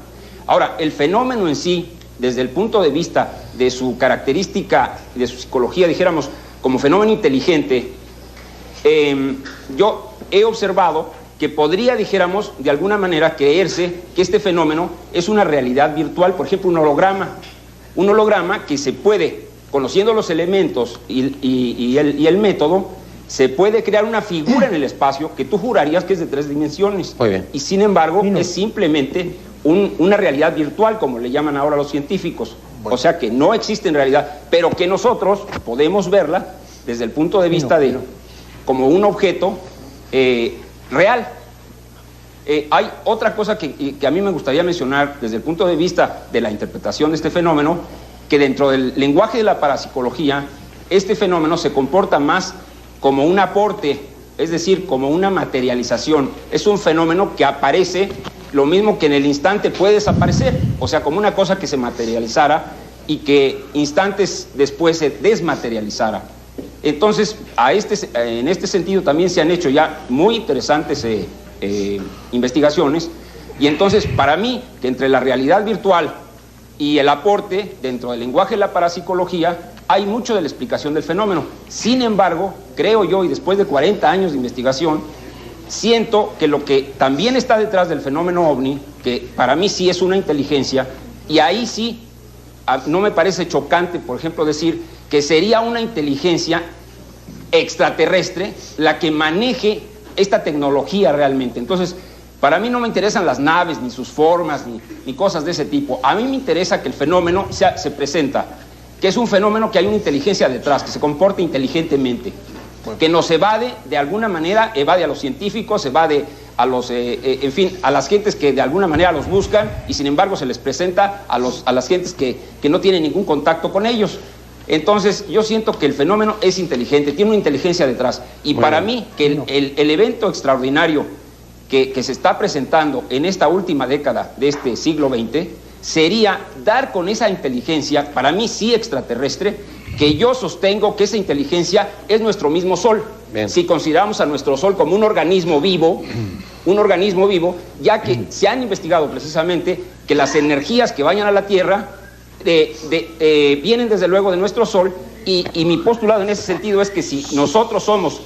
Ahora, el fenómeno en sí, desde el punto de vista de su característica, de su psicología, dijéramos, como fenómeno inteligente, yo he observado que podría, dijéramos, de alguna manera creerse que este fenómeno es una realidad virtual, por ejemplo, un holograma que se puede, conociendo los elementos y el método, se puede crear una figura en el espacio que tú jurarías que es de 3 dimensiones. Muy bien. Y sin embargo, es simplemente una realidad virtual, como le llaman ahora los científicos. Bueno. O sea que no existe en realidad, pero que nosotros podemos verla desde el punto de vista de como un objeto real. Hay otra cosa que a mí me gustaría mencionar desde el punto de vista de la interpretación de este fenómeno, que dentro del lenguaje de la parapsicología, este fenómeno se comporta más como un aporte, es decir, como una materialización. Es un fenómeno que aparece, lo mismo que en el instante puede desaparecer, o sea, como una cosa que se materializara y que instantes después se desmaterializara. Entonces, en este sentido también se han hecho ya muy interesantes investigaciones, y entonces para mí, que entre la realidad virtual y el aporte dentro del lenguaje de la parapsicología hay mucho de la explicación del fenómeno. Sin embargo, creo yo, y después de 40 años de investigación, siento que lo que también está detrás del fenómeno ovni, que para mí sí es una inteligencia, y ahí sí no me parece chocante, por ejemplo, decir que sería una inteligencia extraterrestre la que maneje esta tecnología realmente. Entonces, para mí no me interesan las naves, ni sus formas, ni cosas de ese tipo. A mí me interesa que el fenómeno se presenta, que es un fenómeno que hay una inteligencia detrás, que se comporta inteligentemente, que nos evade, de alguna manera, evade a los científicos, evade a los, en fin, a las gentes que de alguna manera los buscan, y sin embargo se les presenta a las gentes que no tienen ningún contacto con ellos. Entonces, yo siento que el fenómeno es inteligente, tiene una inteligencia detrás, y para mí, que el evento extraordinario que se está presentando en esta última década de este siglo XX, sería dar con esa inteligencia, para mí sí extraterrestre, que yo sostengo que esa inteligencia es nuestro mismo Sol. Bien. Si consideramos a nuestro Sol como un organismo vivo, ya que se han investigado precisamente que las energías que vayan a la Tierra vienen desde luego de nuestro Sol, y mi postulado en ese sentido es que si nosotros somos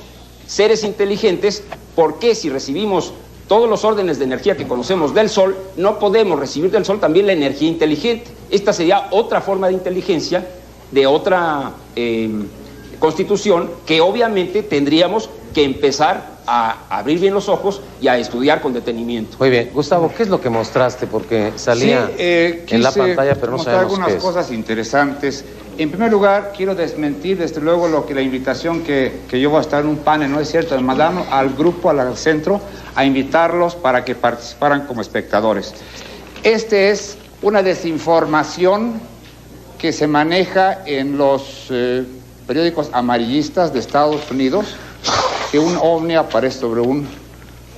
seres inteligentes, ¿por qué si recibimos todos los órdenes de energía que conocemos del Sol, no podemos recibir del Sol también la energía inteligente? Esta sería otra forma de inteligencia, de otra constitución, que obviamente tendríamos que empezar a abrir bien los ojos y a estudiar con detenimiento. Muy bien. Gustavo, ¿qué es lo que mostraste? Porque salía en la pantalla, pero no sabemos algunas qué es. Cosas interesantes. En primer lugar, quiero desmentir desde luego la invitación que yo voy a estar en un panel, no es cierto, de mandarnos al grupo, al centro, a invitarlos para que participaran como espectadores. Este es una desinformación que se maneja en los periódicos amarillistas de Estados Unidos, que un ovni aparece sobre un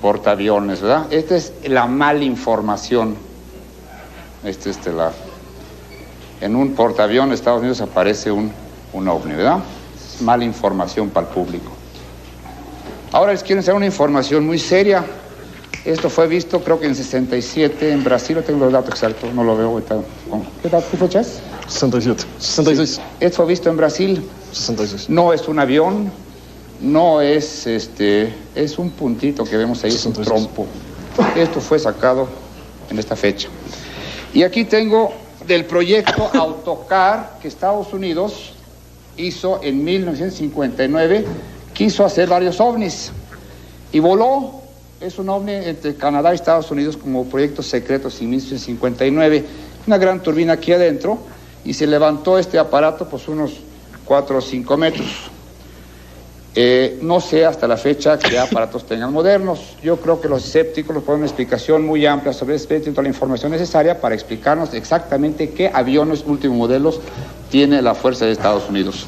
portaaviones, ¿verdad? Esta es la malinformación. En un portaaviones de Estados Unidos aparece un ovni, ¿verdad? Es mala información para el público. Ahora les quiero enseñar una información muy seria. Esto fue visto creo que en 67 en Brasil, no tengo los datos exactos, no lo veo ahorita. ¿Qué fecha es? 67, 66. Sí. Esto fue visto en Brasil. 66. No es un avión, no es es un puntito que vemos ahí, 66. Es un trompo. Esto fue sacado en esta fecha. Y aquí tengo del proyecto Autocar que Estados Unidos hizo en 1959, quiso hacer varios ovnis y voló. Es un ovni entre Canadá y Estados Unidos como proyectos secretos en 1959. Una gran turbina aquí adentro y se levantó este aparato pues unos 4 o 5 metros. No sé hasta la fecha qué aparatos tengan modernos. Yo creo que los escépticos nos ponen una explicación muy amplia sobre este, tienen toda la información necesaria para explicarnos exactamente qué aviones últimos modelos tiene la Fuerza de Estados Unidos.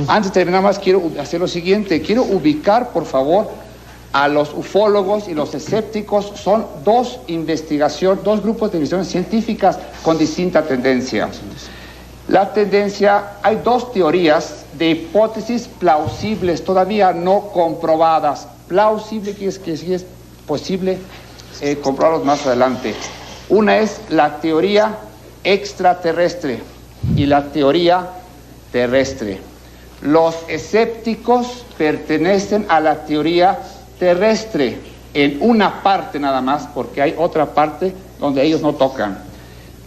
Antes de terminar más, quiero hacer lo siguiente. Quiero ubicar, por favor, a los ufólogos y los escépticos. Son dos grupos de investigaciones científicas con distinta tendencia. La tendencia, hay dos teorías de hipótesis plausibles, todavía no comprobadas. Plausible que sí es posible comprobarlos más adelante. Una es la teoría extraterrestre y la teoría terrestre. Los escépticos pertenecen a la teoría terrestre en una parte nada más, porque hay otra parte donde ellos no tocan.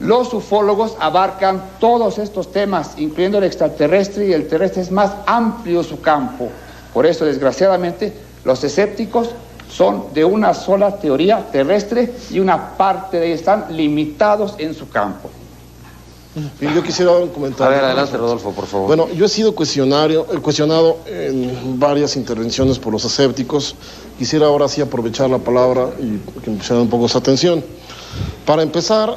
Los ufólogos abarcan todos estos temas, incluyendo el extraterrestre, y el terrestre es más amplio su campo. Por eso, desgraciadamente, los escépticos son de una sola teoría terrestre y una parte de ellos están limitados en su campo. Bien, yo quisiera dar un comentario. A ver, adelante, Rodolfo, por favor. Bueno, yo he sido cuestionado en varias intervenciones por los escépticos. Quisiera ahora sí aprovechar la palabra y que me pusieran un poco su atención. Para empezar,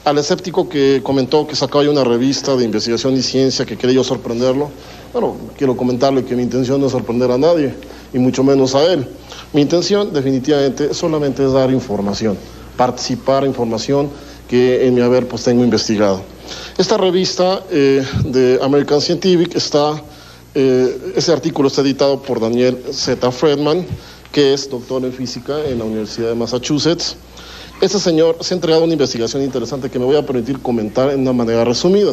al escéptico que comentó que sacaba yo una revista de investigación y ciencia que quería yo sorprenderlo, bueno, quiero comentarle que mi intención no es sorprender a nadie, y mucho menos a él. Mi intención definitivamente solamente es dar información, participar en información que en mi haber pues tengo investigado. Esta revista de American Scientific ese artículo está editado por Daniel Z. Friedman, que es doctor en física en la Universidad de Massachusetts. Este señor se ha entregado una investigación interesante que me voy a permitir comentar en una manera resumida.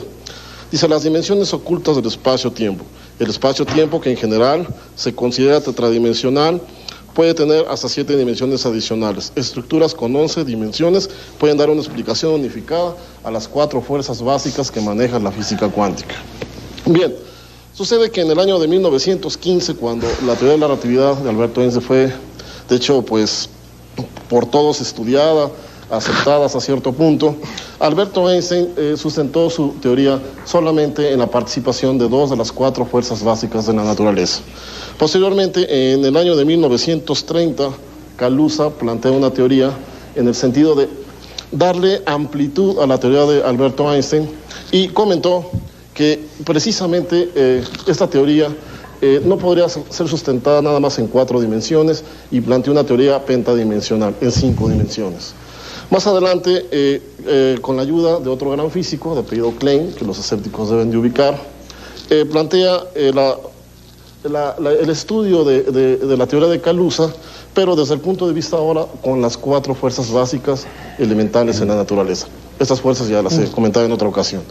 Dice: las dimensiones ocultas del espacio-tiempo. El espacio-tiempo, que en general se considera tetradimensional, puede tener hasta 7 dimensiones adicionales. Estructuras con 11 dimensiones pueden dar una explicación unificada a las 4 fuerzas básicas que maneja la física cuántica. Bien, sucede que en el año de 1915, cuando la teoría de la relatividad de Albert Einstein fue, de hecho, pues, por todos estudiada, aceptada hasta cierto punto, Albert Einstein sustentó su teoría solamente en la participación de 2 de las 4 fuerzas básicas de la naturaleza. Posteriormente, en el año de 1930, Kaluza plantea una teoría en el sentido de darle amplitud a la teoría de Albert Einstein y comentó que precisamente esta teoría no podría ser sustentada nada más en 4 dimensiones, y planteó una teoría pentadimensional en 5 dimensiones. Más adelante, con la ayuda de otro gran físico de apellido Klein, que los escépticos deben de ubicar, plantea el estudio de la teoría de Kaluza, pero desde el punto de vista ahora con las 4 fuerzas básicas elementales en la naturaleza. Estas fuerzas ya las he comentado en otra ocasión.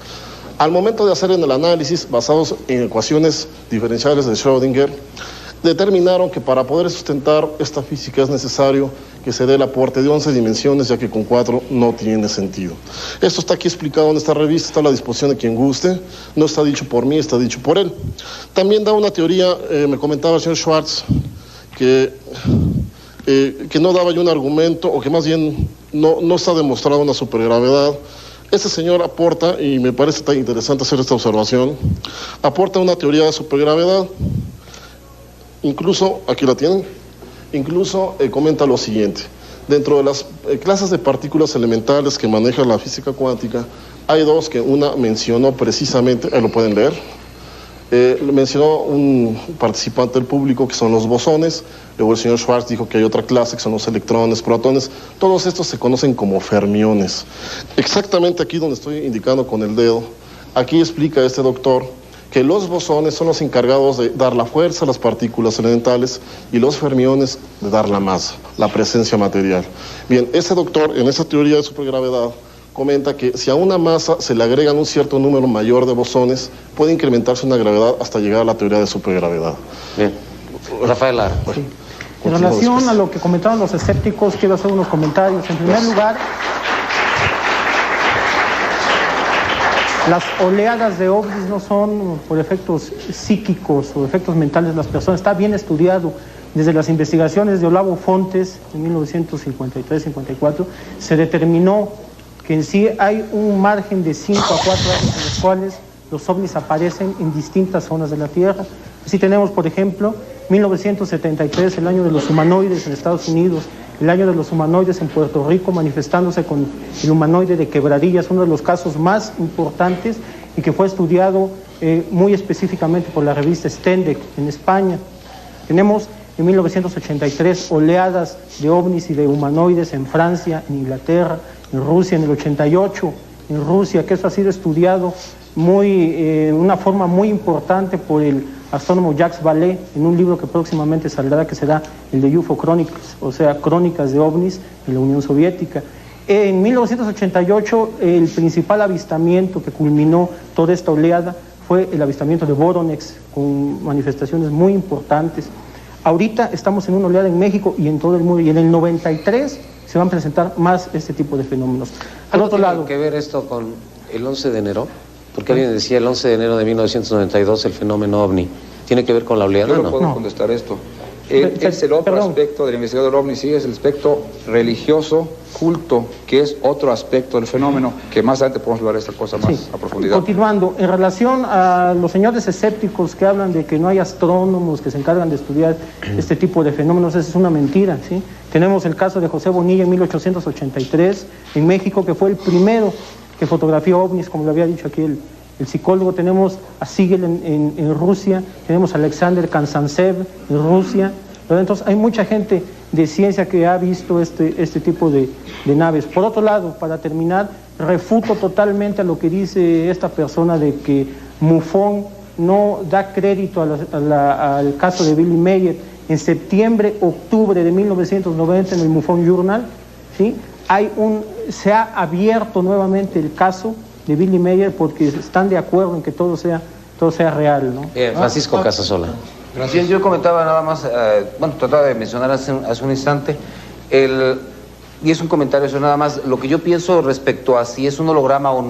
Al momento de hacer el análisis, basados en ecuaciones diferenciales de Schrödinger, determinaron que para poder sustentar esta física es necesario que se dé el aporte de 11 dimensiones, ya que con 4 no tiene sentido. Esto está aquí explicado en esta revista, está a la disposición de quien guste, no está dicho por mí, está dicho por él. También da una teoría, me comentaba el señor Schwartz, que no daba yo un argumento, o que más bien no está demostrada una supergravedad. Este señor aporta, y me parece tan interesante hacer esta observación, aporta una teoría de supergravedad. Incluso, aquí la tienen, comenta lo siguiente: dentro de las clases de partículas elementales que maneja la física cuántica, hay 2 que una mencionó precisamente, ahí lo pueden leer, mencionó un participante del público, que son los bosones. Luego el señor Schwartz dijo que hay otra clase, que son los electrones, protones. Todos estos se conocen como fermiones. Exactamente aquí donde estoy indicando con el dedo, aquí explica este doctor que los bosones son los encargados de dar la fuerza a las partículas elementales y los fermiones de dar la masa, la presencia material. Bien, ese doctor en esa teoría de supergravedad comenta que si a una masa se le agregan un cierto número mayor de bosones, puede incrementarse una gravedad hasta llegar a la teoría de supergravedad. Bien. Rafael Lara. Bueno, en relación a lo que comentaron los escépticos, quiero hacer unos comentarios. En primer lugar, las oleadas de ovnis no son por efectos psíquicos o efectos mentales de las personas. Está bien estudiado. Desde las investigaciones de Olavo Fontes en 1953-54 se determinó que en sí hay un margen de 5 a 4 años en los cuales los ovnis aparecen en distintas zonas de la Tierra. Así tenemos, por ejemplo, 1973, el año de los humanoides en Estados Unidos, el año de los humanoides en Puerto Rico, manifestándose con el humanoide de Quebradillas, uno de los casos más importantes y que fue estudiado muy específicamente por la revista Stendek en España. Tenemos en 1983 oleadas de ovnis y de humanoides en Francia, en Inglaterra, en Rusia, en el 88, en Rusia, que eso ha sido estudiado una forma muy importante por el astrónomo Jacques Vallée en un libro que próximamente saldrá, que será el de UFO Chronicles, o sea, crónicas de ovnis en la Unión Soviética. En 1988 el principal avistamiento que culminó toda esta oleada fue el avistamiento de Voronex, con manifestaciones muy importantes. Ahorita estamos en una oleada en México y en todo el mundo, y en el 93 se van a presentar más este tipo de fenómenos. Al otro lado, ¿tiene que ver esto con el 11 de enero? Porque alguien decía el 11 de enero de 1992 el fenómeno ovni. ¿Tiene que ver con la oleada? Yo no puedo contestar esto. Es el otro aspecto del investigador ovni, sí, es el aspecto religioso, culto, que es otro aspecto del fenómeno, que más adelante podemos hablar de esta cosa más a profundidad. Continuando, en relación a los señores escépticos que hablan de que no hay astrónomos que se encargan de estudiar este tipo de fenómenos, esa es una mentira, ¿sí? Tenemos el caso de José Bonilla en 1883, en México, que fue el primero que fotografió ovnis, como lo había dicho aquí el psicólogo. Tenemos a Sigel en Rusia, tenemos a Alexander Kazantsev en Rusia, ¿verdad? Entonces hay mucha gente de ciencia que ha visto este tipo de naves. Por otro lado, para terminar, refuto totalmente a lo que dice esta persona de que MUFON no da crédito al caso de Billy Mayer. En septiembre, octubre de 1990 en el MUFON Journal, ¿sí? Se ha abierto nuevamente el caso de Billy Mayer porque están de acuerdo en que todo sea real, ¿no? Francisco Casasola. Gracias. Yo comentaba nada más, trataba de mencionar hace un instante, y es un comentario, eso nada más, lo que yo pienso respecto a si es un holograma o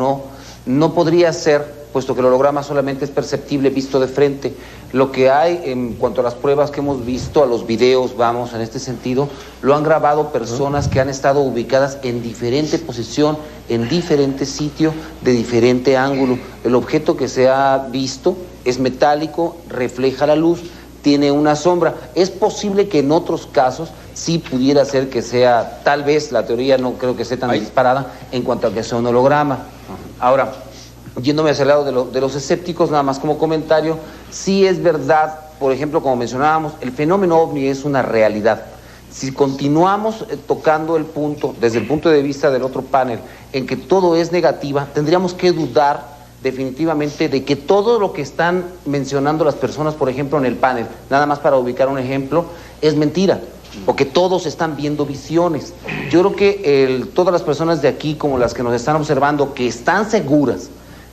no podría ser, puesto que el holograma solamente es perceptible visto de frente. Lo que hay en cuanto a las pruebas que hemos visto, a los videos, en este sentido, lo han grabado personas que han estado ubicadas en diferente posición, en diferente sitio, de diferente ángulo. El objeto que se ha visto es metálico, refleja la luz, tiene una sombra. Es posible que en otros casos sí pudiera ser que sea, tal vez la teoría no creo que sea tan disparada en cuanto a que sea un holograma. Ahora, yéndome hacia el lado de los escépticos, nada más como comentario, sí es verdad, por ejemplo, como mencionábamos, el fenómeno ovni es una realidad. Si continuamos tocando el punto, desde el punto de vista del otro panel, en que todo es negativa, tendríamos que dudar definitivamente de que todo lo que están mencionando las personas, por ejemplo, en el panel, nada más para ubicar un ejemplo, es mentira, porque todos están viendo visiones. Yo creo que todas las personas de aquí, como las que nos están observando, que están seguras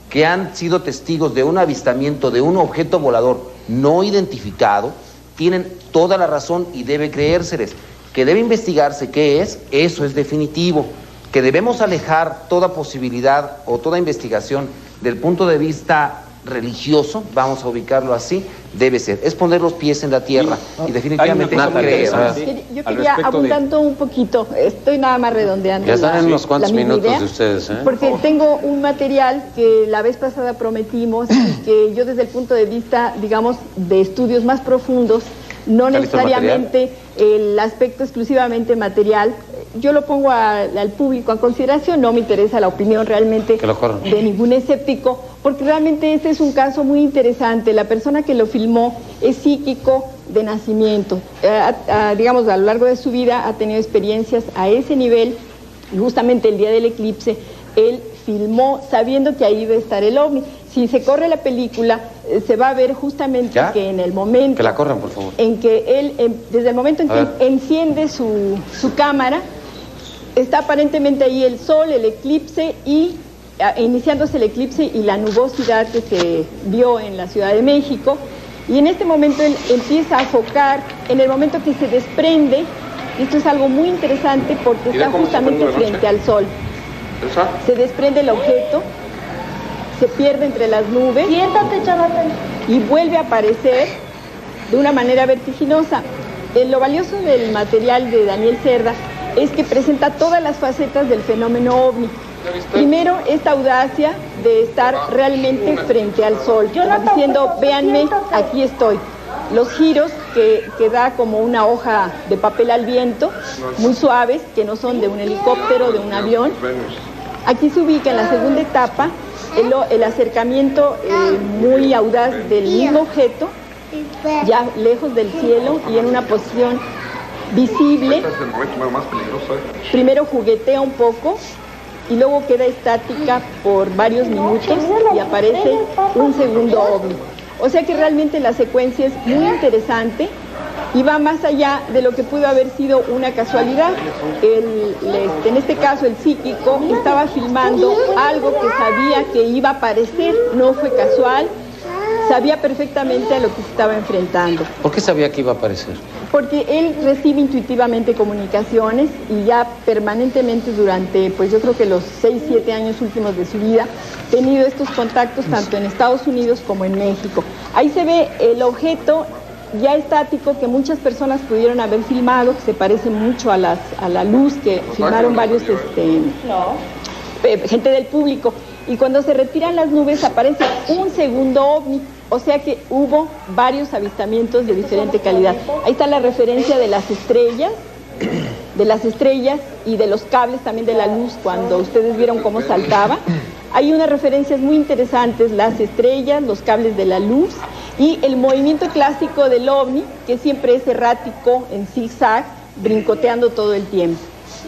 que han sido testigos de un avistamiento de un objeto volador no identificado, tienen toda la razón y debe creérseles. Que debe investigarse qué es, eso es definitivo. Que debemos alejar toda posibilidad o toda investigación del punto de vista religioso, vamos a ubicarlo así, debe ser. Es poner los pies en la tierra y definitivamente no creer. Yo quería, abundando un poquito, estoy nada más redondeando. Ya están en unos cuantos minutos idea, de ustedes, porque tengo un material que la vez pasada prometimos y que yo desde el punto de vista, digamos, de estudios más profundos, no necesariamente el aspecto exclusivamente material, yo lo pongo al público a consideración, no me interesa la opinión realmente de ningún escéptico, porque realmente este es un caso muy interesante. La persona que lo filmó es psíquico de nacimiento, digamos, a lo largo de su vida ha tenido experiencias a ese nivel, y justamente el día del eclipse él filmó sabiendo que ahí iba a estar el ovni. Si se corre la película, se va a ver justamente que en el momento... Que la corran, por favor. En que él, desde el momento en que enciende su cámara, está aparentemente ahí el sol, el eclipse y iniciándose el eclipse y la nubosidad que se vio en la Ciudad de México. Y en este momento él empieza a focar, en el momento que se desprende, esto es algo muy interesante porque está justamente frente al sol. Se desprende el objeto, se pierde entre las nubes y vuelve a aparecer de una manera vertiginosa. Lo valioso del material de Daniel Cerda es que presenta todas las facetas del fenómeno OVNI. Primero, esta audacia de estar realmente frente al sol, diciendo, véanme, aquí estoy. Los giros que da como una hoja de papel al viento, muy suaves, que no son de un helicóptero, de un avión. Aquí se ubica en la segunda etapa el acercamiento muy audaz del mismo objeto, ya lejos del cielo y en una posición visible. Primero juguetea un poco y luego queda estática por varios minutos y aparece un segundo ovni. O sea que realmente la secuencia es muy interesante y va más allá de lo que pudo haber sido una casualidad. En este caso el psíquico estaba filmando algo que sabía que iba a aparecer, no fue casual, sabía perfectamente a lo que se estaba enfrentando. ¿Por qué sabía que iba a aparecer? Porque él recibe intuitivamente comunicaciones y ya permanentemente durante, pues yo creo que los 6, 7 años últimos de su vida, ha tenido estos contactos tanto en Estados Unidos como en México. Ahí se ve el objeto ya estático que muchas personas pudieron haber filmado, que se parece mucho a la luz que filmaron varios gente del público. Y cuando se retiran las nubes aparece un segundo ovni, o sea que hubo varios avistamientos de diferente calidad. Ahí está la referencia de las estrellas y de los cables también de la luz, cuando ustedes vieron cómo saltaba. Hay unas referencias muy interesantes, las estrellas, los cables de la luz y el movimiento clásico del ovni, que siempre es errático, en zigzag, brincoteando todo el tiempo.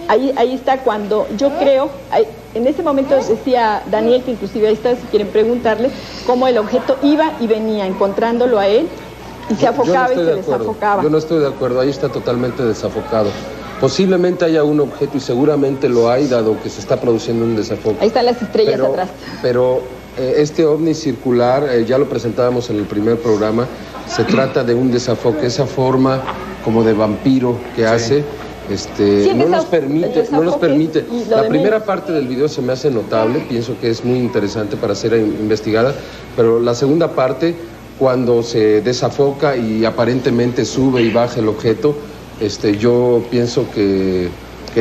Ahí está cuando yo creo, en ese momento decía Daniel, que inclusive ahí está, si quieren preguntarle, cómo el objeto iba y venía, encontrándolo a él, y se afocaba y se desafocaba. Yo no estoy de acuerdo, ahí está totalmente desafocado. Posiblemente haya un objeto, y seguramente lo hay, dado que se está produciendo un desafoque. Ahí están las estrellas atrás. Pero este ovni circular, ya lo presentábamos en el primer programa, se trata de un desafoque, esa forma como de vampiro que hace. No nos permite. La primera parte del video se me hace notable, pienso que es muy interesante para ser investigada, pero la segunda parte, cuando se desafoca y aparentemente sube y baja el objeto, yo pienso que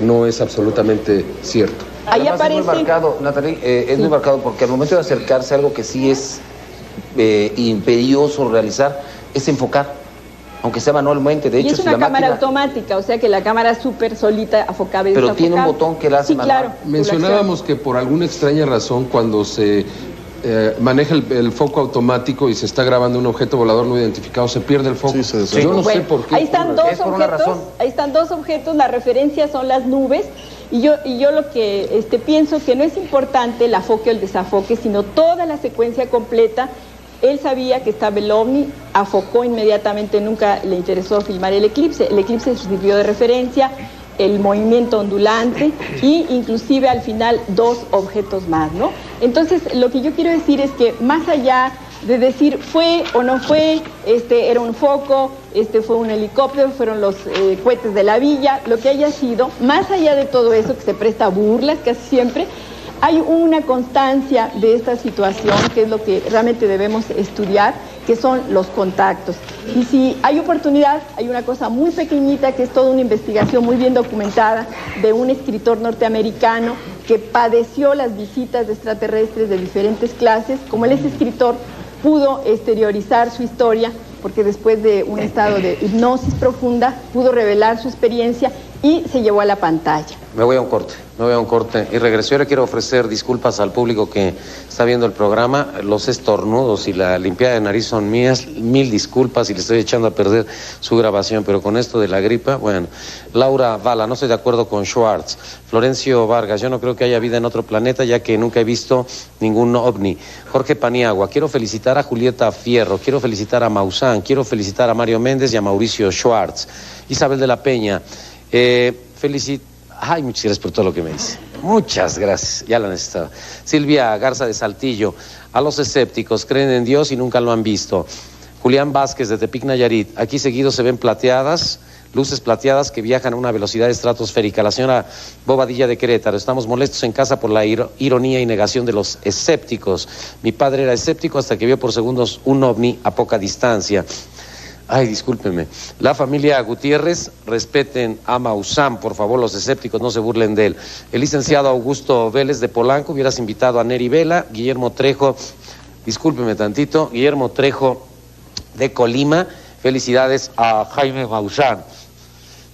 no es absolutamente cierto. Ahí aparece... Es muy marcado, Natalie, es muy marcado porque al momento de acercarse a algo que sí es imperioso realizar, es enfocar. Aunque sea manualmente, de hecho, y es una cámara automática, o sea que la cámara súper solita afocaba y desafocaba. Pero tiene un botón que la hace manual. Claro. Mencionábamos que por alguna extraña razón, cuando se maneja el foco automático y se está grabando un objeto volador no identificado, se pierde el foco. Yo no sé por qué. Ahí están dos objetos, la referencia son las nubes, y yo lo que pienso que no es importante el afoque o el desafoque, sino toda la secuencia completa. Él sabía que estaba el ovni, afocó inmediatamente, nunca le interesó filmar el eclipse sirvió de referencia, el movimiento ondulante y inclusive al final 2 objetos más, ¿no? Entonces lo que yo quiero decir es que más allá de decir fue o no fue, era un foco, fue un helicóptero, fueron los cohetes de la villa, lo que haya sido, más allá de todo eso que se presta a burlas casi siempre, hay una constancia de esta situación que es lo que realmente debemos estudiar, que son los contactos. Y si hay oportunidad, hay una cosa muy pequeñita que es toda una investigación muy bien documentada de un escritor norteamericano que padeció las visitas de extraterrestres de diferentes clases. Como él es escritor, pudo exteriorizar su historia porque después de un estado de hipnosis profunda pudo revelar su experiencia y se llevó a la pantalla. Me voy a un corte y regreso. Yo le quiero ofrecer disculpas al público que está viendo el programa. Los estornudos y la limpiada de nariz son mías. 1000 disculpas y le estoy echando a perder su grabación, pero con esto de la gripa, bueno. Laura Vala, no estoy de acuerdo con Schwartz. Florencio Vargas, yo no creo que haya vida en otro planeta, ya que nunca he visto ningún ovni. Jorge Paniagua, quiero felicitar a Julieta Fierro, quiero felicitar a Maussan, quiero felicitar a Mario Méndez y a Mauricio Schwartz. Isabel de la Peña, ay, muchas gracias por todo lo que me dice. Muchas gracias, ya la necesitaba. Silvia Garza de Saltillo, a los escépticos, creen en Dios y nunca lo han visto. Julián Vázquez de Tepic Nayarit, aquí seguido se ven plateadas, luces plateadas que viajan a una velocidad estratosférica. La señora Bobadilla de Querétaro, estamos molestos en casa por la ironía y negación de los escépticos. Mi padre era escéptico hasta que vio por segundos un ovni a poca distancia. Ay, discúlpenme. La familia Gutiérrez, respeten a Maussan, por favor, los escépticos, no se burlen de él. El licenciado Augusto Vélez de Polanco, hubieras invitado a Neri Vela, Guillermo Trejo, discúlpeme tantito, Guillermo Trejo de Colima, felicidades a Jaime Maussan.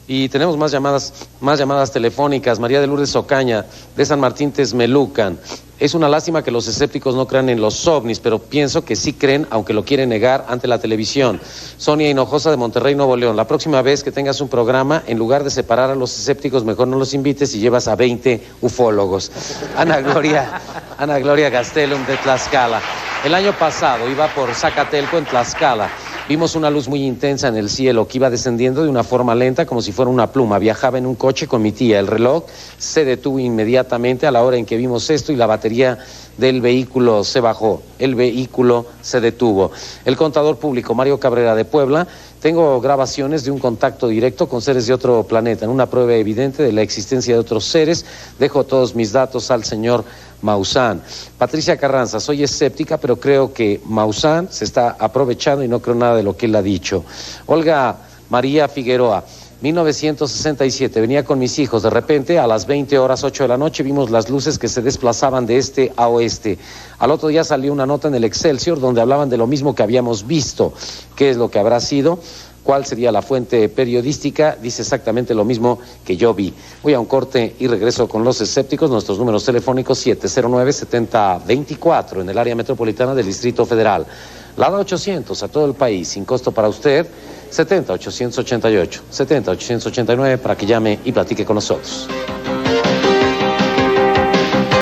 Y tenemos más llamadas telefónicas. María de Lourdes Ocaña, de San Martín Texmelucan. Es una lástima que los escépticos no crean en los ovnis, pero pienso que sí creen, aunque lo quieren negar ante la televisión. Sonia Hinojosa de Monterrey, Nuevo León. La próxima vez que tengas un programa, en lugar de separar a los escépticos, mejor no los invites y llevas a 20 ufólogos. Ana Gloria Gastelum de Tlaxcala. El año pasado iba por Zacatelco en Tlaxcala. Vimos una luz muy intensa en el cielo que iba descendiendo de una forma lenta como si fuera una pluma. Viajaba en un coche con mi tía. El reloj se detuvo inmediatamente a la hora en que vimos esto y la batería del vehículo se bajó. El vehículo se detuvo. El contador público Mario Cabrera de Puebla. Tengo grabaciones de un contacto directo con seres de otro planeta, en una prueba evidente de la existencia de otros seres. Dejo todos mis datos al señor Maussan. Patricia Carranza, soy escéptica, pero creo que Maussan se está aprovechando y no creo nada de lo que él ha dicho. Olga María Figueroa, 1967, venía con mis hijos, de repente a las 20:08 de la noche vimos las luces que se desplazaban de este a oeste. Al otro día salió una nota en el Excelsior donde hablaban de lo mismo que habíamos visto. ¿Qué es lo que habrá sido? ¿Cuál sería la fuente periodística? Dice exactamente lo mismo que yo vi. Voy a un corte y regreso con los escépticos. Nuestros números telefónicos 709-7024 en el área metropolitana del Distrito Federal. Lada 800 a todo el país, sin costo para usted, 70-888, 70-889 para que llame y platique con nosotros.